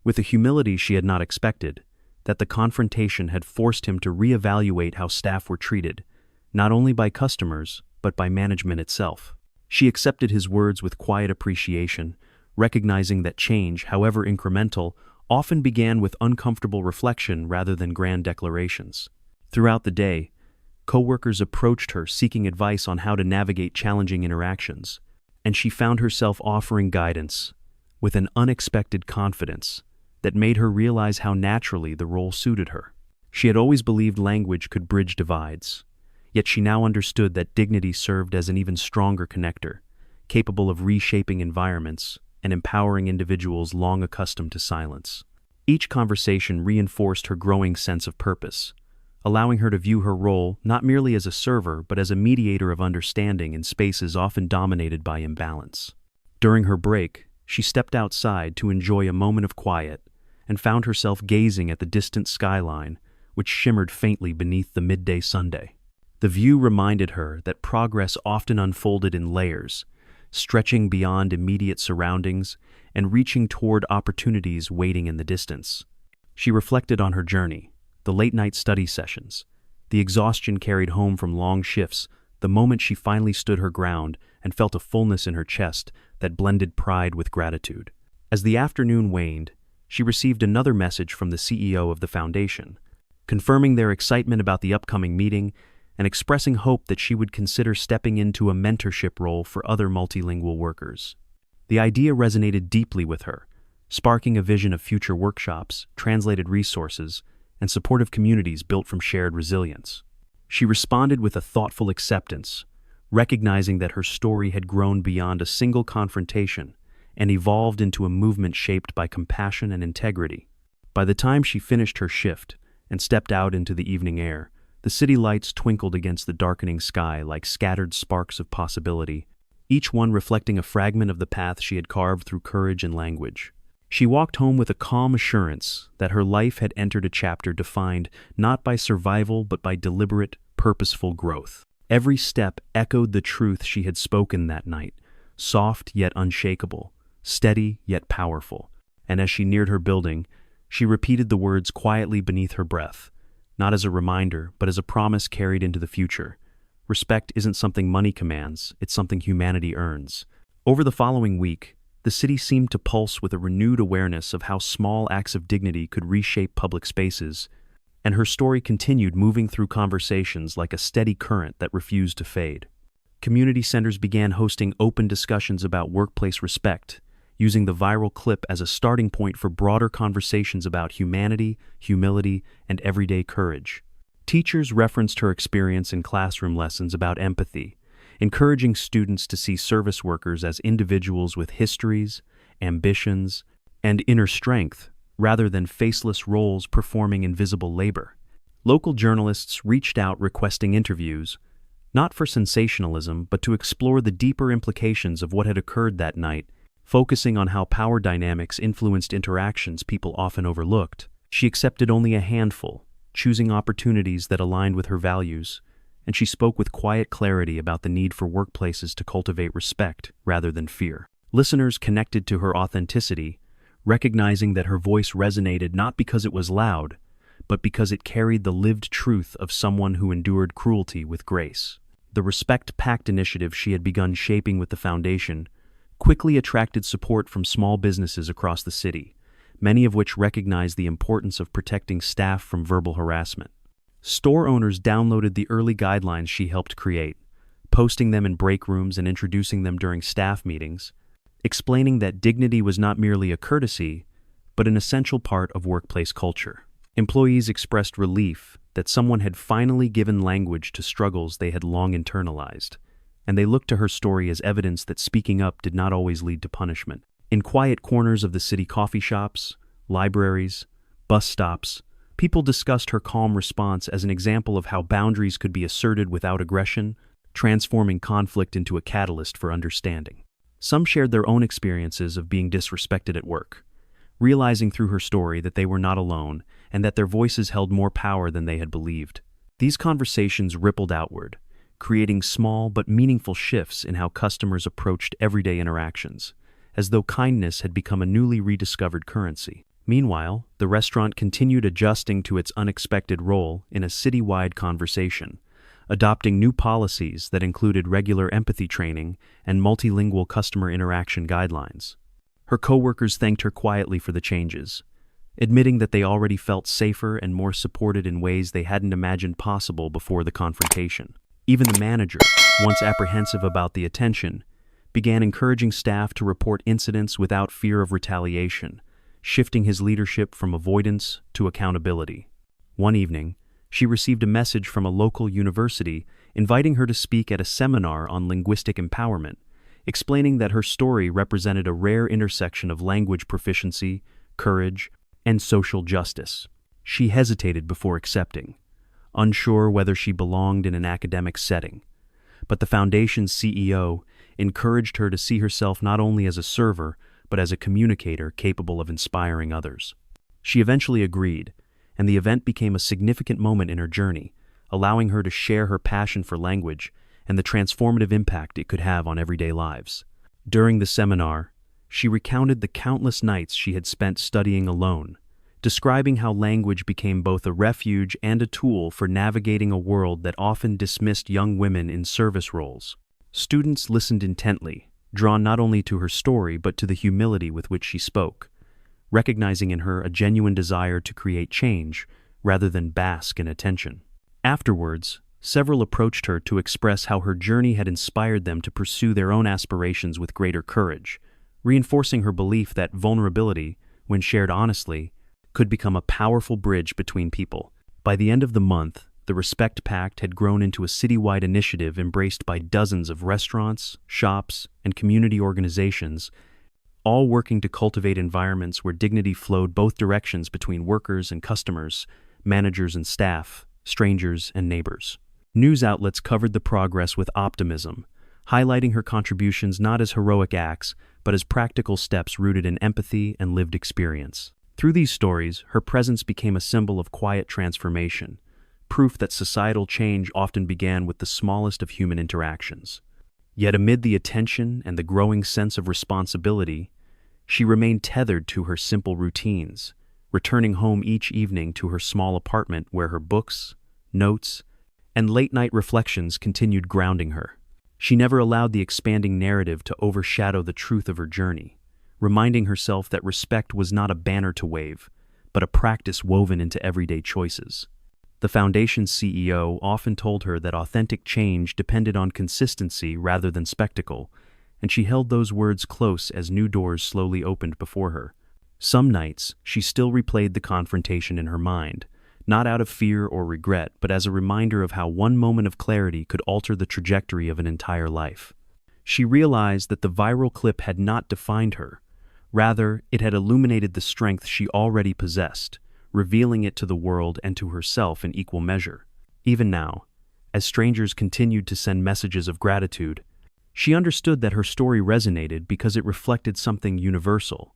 with a humility she had not expected, that the confrontation had forced him to reevaluate how staff were treated, not only by customers, but by management itself. She accepted his words with quiet appreciation, recognizing that change, however incremental, often began with uncomfortable reflection rather than grand declarations. Throughout the day, coworkers approached her seeking advice on how to navigate challenging interactions, and she found herself offering guidance with an unexpected confidence that made her realize how naturally the role suited her. She had always believed language could bridge divides, yet she now understood that dignity served as an even stronger connector, capable of reshaping environments and empowering individuals long accustomed to silence. Each conversation reinforced her growing sense of purpose, allowing her to view her role not merely as a server but as a mediator of understanding in spaces often dominated by imbalance. During her break, she stepped outside to enjoy a moment of quiet and found herself gazing at the distant skyline, which shimmered faintly beneath the midday sunday. The view reminded her that progress often unfolded in layers, stretching beyond immediate surroundings and reaching toward opportunities waiting in the distance. She reflected on her journey, the late-night study sessions, the exhaustion carried home from long shifts, the moment she finally stood her ground and felt a fullness in her chest that blended pride with gratitude. As the afternoon waned, she received another message from the CEO of the foundation, confirming their excitement about the upcoming meeting and expressing hope that she would consider stepping into a mentorship role for other multilingual workers. The idea resonated deeply with her, sparking a vision of future workshops, translated resources, and supportive communities built from shared resilience. She responded with a thoughtful acceptance, recognizing that her story had grown beyond a single confrontation and evolved into a movement shaped by compassion and integrity. By the time she finished her shift and stepped out into the evening air, the city lights twinkled against the darkening sky like scattered sparks of possibility, each one reflecting a fragment of the path she had carved through courage and language. She walked home with a calm assurance that her life had entered a chapter defined not by survival but by deliberate, purposeful growth. Every step echoed the truth she had spoken that night, soft yet unshakable, steady yet powerful. And as she neared her building, she repeated the words quietly beneath her breath, not as a reminder, but as a promise carried into the future. Respect isn't something money commands, it's something humanity earns. Over the following week, the city seemed to pulse with a renewed awareness of how small acts of dignity could reshape public spaces, and her story continued moving through conversations like a steady current that refused to fade. Community centers began hosting open discussions about workplace respect, using the viral clip as a starting point for broader conversations about humanity, humility, and everyday courage. Teachers referenced her experience in classroom lessons about empathy, encouraging students to see service workers as individuals with histories, ambitions, and inner strength, rather than faceless roles performing invisible labor. Local journalists reached out requesting interviews, not for sensationalism, but to explore the deeper implications of what had occurred that night, focusing on how power dynamics influenced interactions people often overlooked. She accepted only a handful, choosing opportunities that aligned with her values, and she spoke with quiet clarity about the need for workplaces to cultivate respect rather than fear. Listeners connected to her authenticity, recognizing that her voice resonated not because it was loud, but because it carried the lived truth of someone who endured cruelty with grace. The Respect Pact initiative she had begun shaping with the foundation quickly attracted support from small businesses across the city, many of which recognized the importance of protecting staff from verbal harassment. Store owners downloaded the early guidelines she helped create, posting them in break rooms and introducing them during staff meetings, explaining that dignity was not merely a courtesy, but an essential part of workplace culture. Employees expressed relief that someone had finally given language to struggles they had long internalized, and they looked to her story as evidence that speaking up did not always lead to punishment. In quiet corners of the city coffee shops, libraries, bus stops, people discussed her calm response as an example of how boundaries could be asserted without aggression, transforming conflict into a catalyst for understanding. Some shared their own experiences of being disrespected at work, realizing through her story that they were not alone and that their voices held more power than they had believed. These conversations rippled outward, creating small but meaningful shifts in how customers approached everyday interactions, as though kindness had become a newly rediscovered currency. Meanwhile, the restaurant continued adjusting to its unexpected role in a citywide conversation, adopting new policies that included regular empathy training and multilingual customer interaction guidelines. Her coworkers thanked her quietly for the changes, admitting that they already felt safer and more supported in ways they hadn't imagined possible before the confrontation. Even the manager, once apprehensive about the attention, began encouraging staff to report incidents without fear of retaliation, shifting his leadership from avoidance to accountability. One evening, she received a message from a local university inviting her to speak at a seminar on linguistic empowerment, explaining that her story represented a rare intersection of language proficiency, courage, and social justice. She hesitated before accepting, unsure whether she belonged in an academic setting, but the foundation's CEO encouraged her to see herself not only as a server, but as a communicator capable of inspiring others. She eventually agreed, and the event became a significant moment in her journey, allowing her to share her passion for language and the transformative impact it could have on everyday lives. During the seminar, she recounted the countless nights she had spent studying alone, describing how language became both a refuge and a tool for navigating a world that often dismissed young women in service roles. Students listened intently, drawn not only to her story but to the humility with which she spoke, recognizing in her a genuine desire to create change rather than bask in attention. Afterwards, several approached her to express how her journey had inspired them to pursue their own aspirations with greater courage, reinforcing her belief that vulnerability, when shared honestly, could become a powerful bridge between people. By the end of the month, the Respect Pact had grown into a citywide initiative embraced by dozens of restaurants, shops, and community organizations, all working to cultivate environments where dignity flowed both directions between workers and customers, managers and staff, strangers and neighbors. News outlets covered the progress with optimism, highlighting her contributions not as heroic acts, but as practical steps rooted in empathy and lived experience. Through these stories, her presence became a symbol of quiet transformation, proof that societal change often began with the smallest of human interactions. Yet amid the attention and the growing sense of responsibility, she remained tethered to her simple routines, returning home each evening to her small apartment where her books, notes, and late-night reflections continued grounding her. She never allowed the expanding narrative to overshadow the truth of her journey, reminding herself that respect was not a banner to wave, but a practice woven into everyday choices. The foundation's CEO often told her that authentic change depended on consistency rather than spectacle, and she held those words close as new doors slowly opened before her. Some nights, she still replayed the confrontation in her mind, not out of fear or regret, but as a reminder of how one moment of clarity could alter the trajectory of an entire life. She realized that the viral clip had not defined her. Rather, it had illuminated the strength she already possessed, revealing it to the world and to herself in equal measure. Even now, as strangers continued to send messages of gratitude, she understood that her story resonated because it reflected something universal: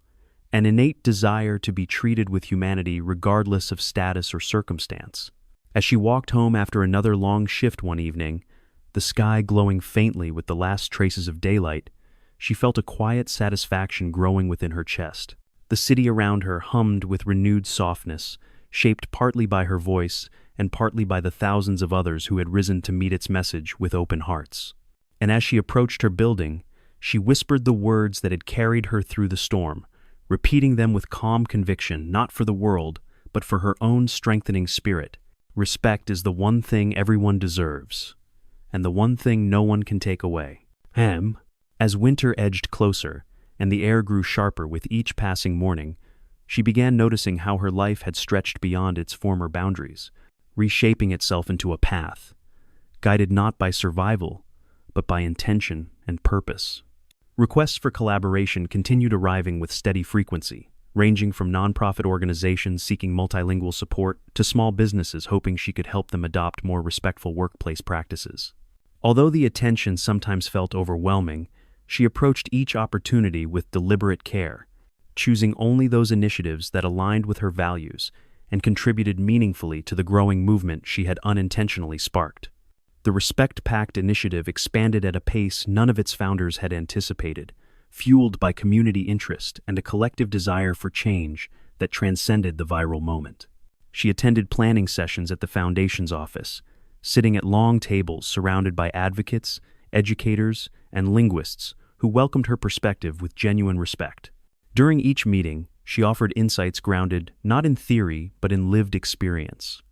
an innate desire to be treated with humanity regardless of status or circumstance. As she walked home after another long shift one evening, the sky glowing faintly with the last traces of daylight, she felt a quiet satisfaction growing within her chest. The city around her hummed with renewed softness, shaped partly by her voice and partly by the thousands of others who had risen to meet its message with open hearts. And as she approached her building, she whispered the words that had carried her through the storm, repeating them with calm conviction, not for the world, but for her own strengthening spirit. Respect is the one thing everyone deserves, and the one thing no one can take away. As winter edged closer, and the air grew sharper with each passing morning, she began noticing how her life had stretched beyond its former boundaries, reshaping itself into a path, guided not by survival, but by intention and purpose. Requests for collaboration continued arriving with steady frequency, ranging from nonprofit organizations seeking multilingual support to small businesses hoping she could help them adopt more respectful workplace practices. Although the attention sometimes felt overwhelming, she approached each opportunity with deliberate care, choosing only those initiatives that aligned with her values and contributed meaningfully to the growing movement she had unintentionally sparked. The Respect Pact initiative expanded at a pace none of its founders had anticipated, fueled by community interest and a collective desire for change that transcended the viral moment. She attended planning sessions at the foundation's office, sitting at long tables surrounded by advocates, educators, and linguists who welcomed her perspective with genuine respect. During each meeting, she offered insights grounded not in theory but in lived experience,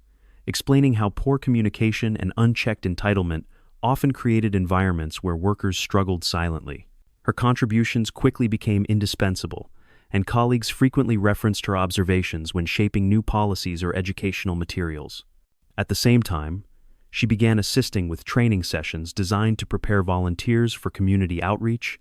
explaining how poor communication and unchecked entitlement often created environments where workers struggled silently. Her contributions quickly became indispensable, and colleagues frequently referenced her observations when shaping new policies or educational materials. At the same time, she began assisting with training sessions designed to prepare volunteers for community outreach,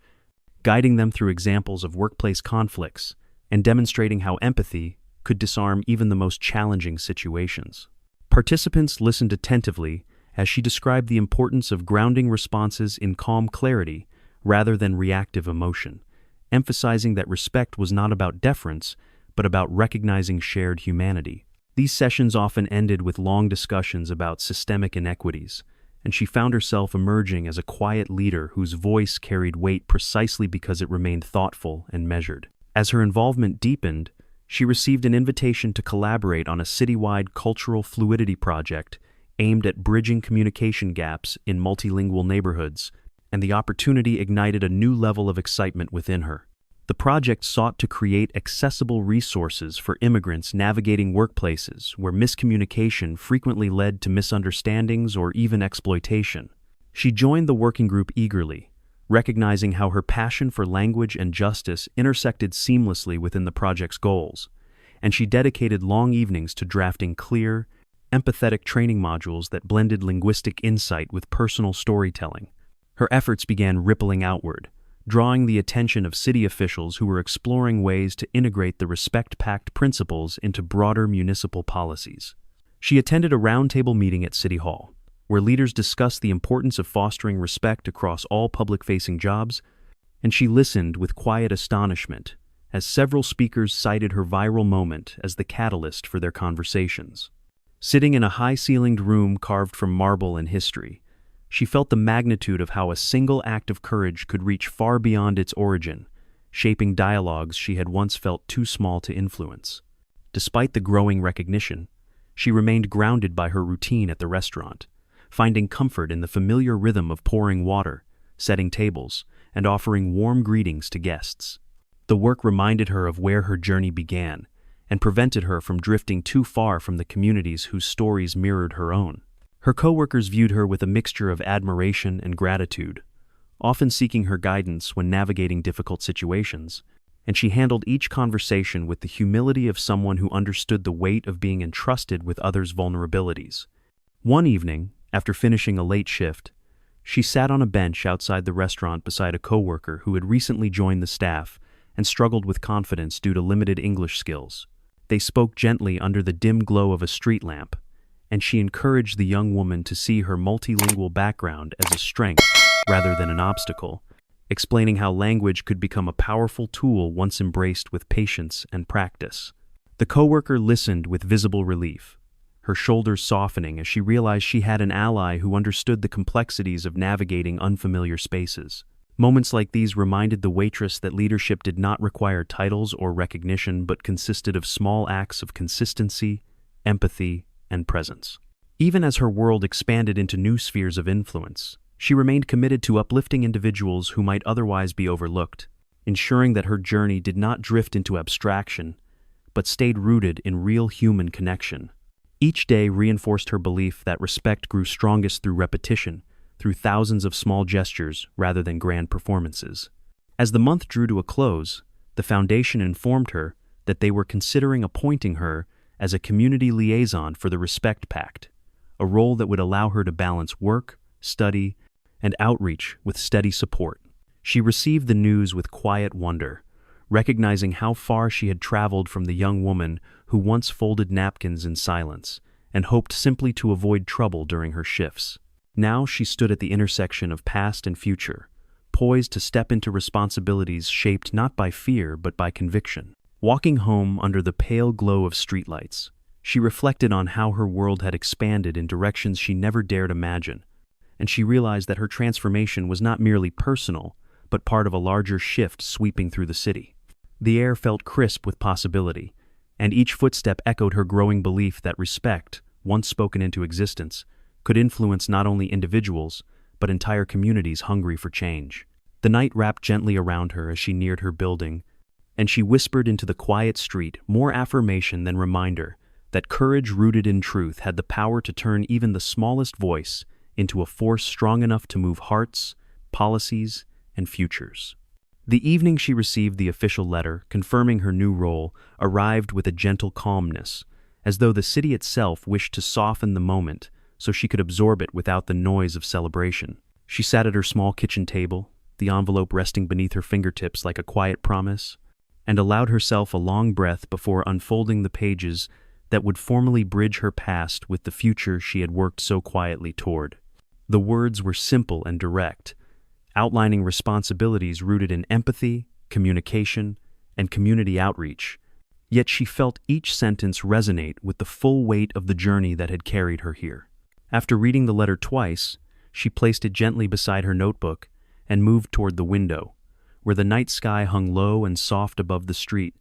guiding them through examples of workplace conflicts and demonstrating how empathy could disarm even the most challenging situations. Participants listened attentively as she described the importance of grounding responses in calm clarity rather than reactive emotion, emphasizing that respect was not about deference, but about recognizing shared humanity. These sessions often ended with long discussions about systemic inequities, and she found herself emerging as a quiet leader whose voice carried weight precisely because it remained thoughtful and measured. As her involvement deepened, she received an invitation to collaborate on a citywide cultural fluidity project aimed at bridging communication gaps in multilingual neighborhoods, and the opportunity ignited a new level of excitement within her. The project sought to create accessible resources for immigrants navigating workplaces where miscommunication frequently led to misunderstandings or even exploitation. She joined the working group eagerly, recognizing how her passion for language and justice intersected seamlessly within the project's goals, and she dedicated long evenings to drafting clear, empathetic training modules that blended linguistic insight with personal storytelling. Her efforts began rippling outward, drawing the attention of city officials who were exploring ways to integrate the Respect Pact principles into broader municipal policies. She attended a roundtable meeting at City Hall, where leaders discussed the importance of fostering respect across all public-facing jobs, and she listened with quiet astonishment as several speakers cited her viral moment as the catalyst for their conversations. Sitting in a high-ceilinged room carved from marble and history, she felt the magnitude of how a single act of courage could reach far beyond its origin, shaping dialogues she had once felt too small to influence. Despite the growing recognition, she remained grounded by her routine at the restaurant, finding comfort in the familiar rhythm of pouring water, setting tables, and offering warm greetings to guests. The work reminded her of where her journey began and prevented her from drifting too far from the communities whose stories mirrored her own. Her coworkers viewed her with a mixture of admiration and gratitude, often seeking her guidance when navigating difficult situations, and she handled each conversation with the humility of someone who understood the weight of being entrusted with others' vulnerabilities. One evening, after finishing a late shift, she sat on a bench outside the restaurant beside a coworker who had recently joined the staff and struggled with confidence due to limited English skills. They spoke gently under the dim glow of a street lamp, and she encouraged the young woman to see her multilingual background as a strength rather than an obstacle, explaining how language could become a powerful tool once embraced with patience and practice. The coworker listened with visible relief, her shoulders softening as she realized she had an ally who understood the complexities of navigating unfamiliar spaces. Moments like these reminded the waitress that leadership did not require titles or recognition but consisted of small acts of consistency, empathy, and presence. Even as her world expanded into new spheres of influence, she remained committed to uplifting individuals who might otherwise be overlooked, ensuring that her journey did not drift into abstraction, but stayed rooted in real human connection. Each day reinforced her belief that respect grew strongest through repetition, through thousands of small gestures rather than grand performances. As the month drew to a close, the foundation informed her that they were considering appointing her as a community liaison for the Respect Pact, a role that would allow her to balance work, study, and outreach with steady support. She received the news with quiet wonder, recognizing how far she had traveled from the young woman who once folded napkins in silence and hoped simply to avoid trouble during her shifts. Now she stood at the intersection of past and future, poised to step into responsibilities shaped not by fear but by conviction. Walking home under the pale glow of streetlights, she reflected on how her world had expanded in directions she never dared imagine, and she realized that her transformation was not merely personal, but part of a larger shift sweeping through the city. The air felt crisp with possibility, and each footstep echoed her growing belief that respect, once spoken into existence, could influence not only individuals, but entire communities hungry for change. The night wrapped gently around her as she neared her building, and she whispered into the quiet street more affirmation than reminder that courage rooted in truth had the power to turn even the smallest voice into a force strong enough to move hearts, policies, and futures. The evening she received the official letter confirming her new role arrived with a gentle calmness, as though the city itself wished to soften the moment so she could absorb it without the noise of celebration. She sat at her small kitchen table, the envelope resting beneath her fingertips like a quiet promise, and allowed herself a long breath before unfolding the pages that would formally bridge her past with the future she had worked so quietly toward. The words were simple and direct, outlining responsibilities rooted in empathy, communication, and community outreach, yet she felt each sentence resonate with the full weight of the journey that had carried her here. After reading the letter twice, she placed it gently beside her notebook and moved toward the window, where the night sky hung low and soft above the street,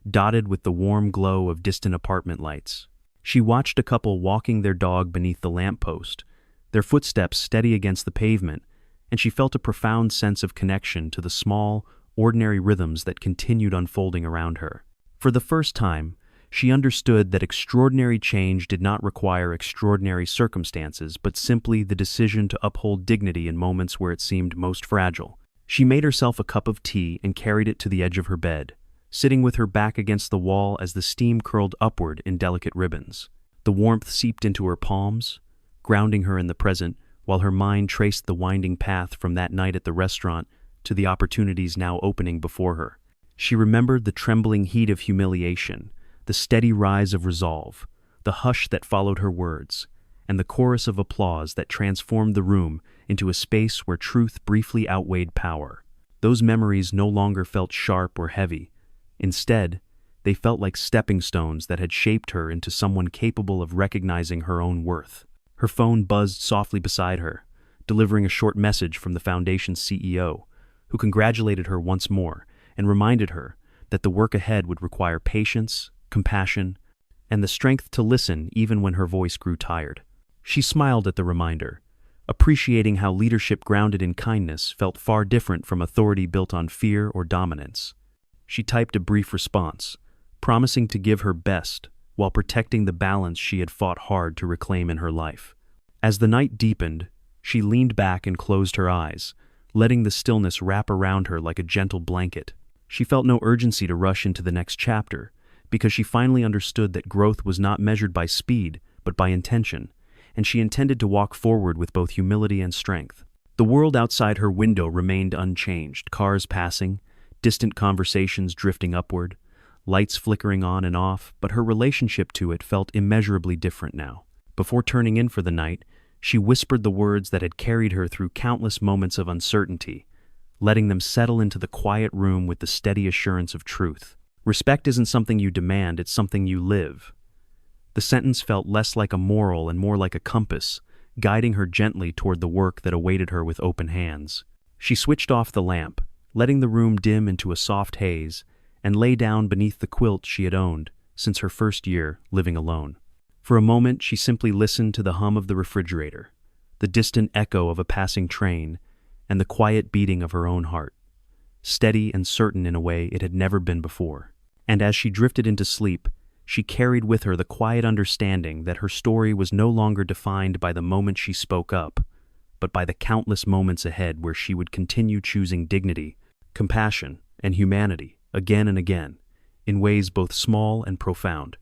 dotted with the warm glow of distant apartment lights. She watched a couple walking their dog beneath the lamppost, their footsteps steady against the pavement, and she felt a profound sense of connection to the small, ordinary rhythms that continued unfolding around her. For the first time, she understood that extraordinary change did not require extraordinary circumstances, but simply the decision to uphold dignity in moments where it seemed most fragile. She made herself a cup of tea and carried it to the edge of her bed, sitting with her back against the wall as the steam curled upward in delicate ribbons. The warmth seeped into her palms, grounding her in the present, while her mind traced the winding path from that night at the restaurant to the opportunities now opening before her. She remembered the trembling heat of humiliation, the steady rise of resolve, the hush that followed her words, and the chorus of applause that transformed the room into a space where truth briefly outweighed power. Those memories no longer felt sharp or heavy. Instead, they felt like stepping stones that had shaped her into someone capable of recognizing her own worth. Her phone buzzed softly beside her, delivering a short message from the foundation's CEO, who congratulated her once more and reminded her that the work ahead would require patience, compassion, and the strength to listen even when her voice grew tired. She smiled at the reminder, appreciating how leadership grounded in kindness felt far different from authority built on fear or dominance. She typed a brief response, promising to give her best while protecting the balance she had fought hard to reclaim in her life. As the night deepened, she leaned back and closed her eyes, letting the stillness wrap around her like a gentle blanket. She felt no urgency to rush into the next chapter, because she finally understood that growth was not measured by speed, but by intention, and she intended to walk forward with both humility and strength. The world outside her window remained unchanged, cars passing, distant conversations drifting upward, lights flickering on and off, but her relationship to it felt immeasurably different now. Before turning in for the night, she whispered the words that had carried her through countless moments of uncertainty, letting them settle into the quiet room with the steady assurance of truth. Respect isn't something you demand, it's something you live. The sentence felt less like a moral and more like a compass, guiding her gently toward the work that awaited her with open hands. She switched off the lamp, letting the room dim into a soft haze, and lay down beneath the quilt she had owned since her first year living alone. For a moment, she simply listened to the hum of the refrigerator, the distant echo of a passing train, and the quiet beating of her own heart, steady and certain in a way it had never been before. And as she drifted into sleep, she carried with her the quiet understanding that her story was no longer defined by the moment she spoke up, but by the countless moments ahead where she would continue choosing dignity, compassion, and humanity again and again, in ways both small and profound.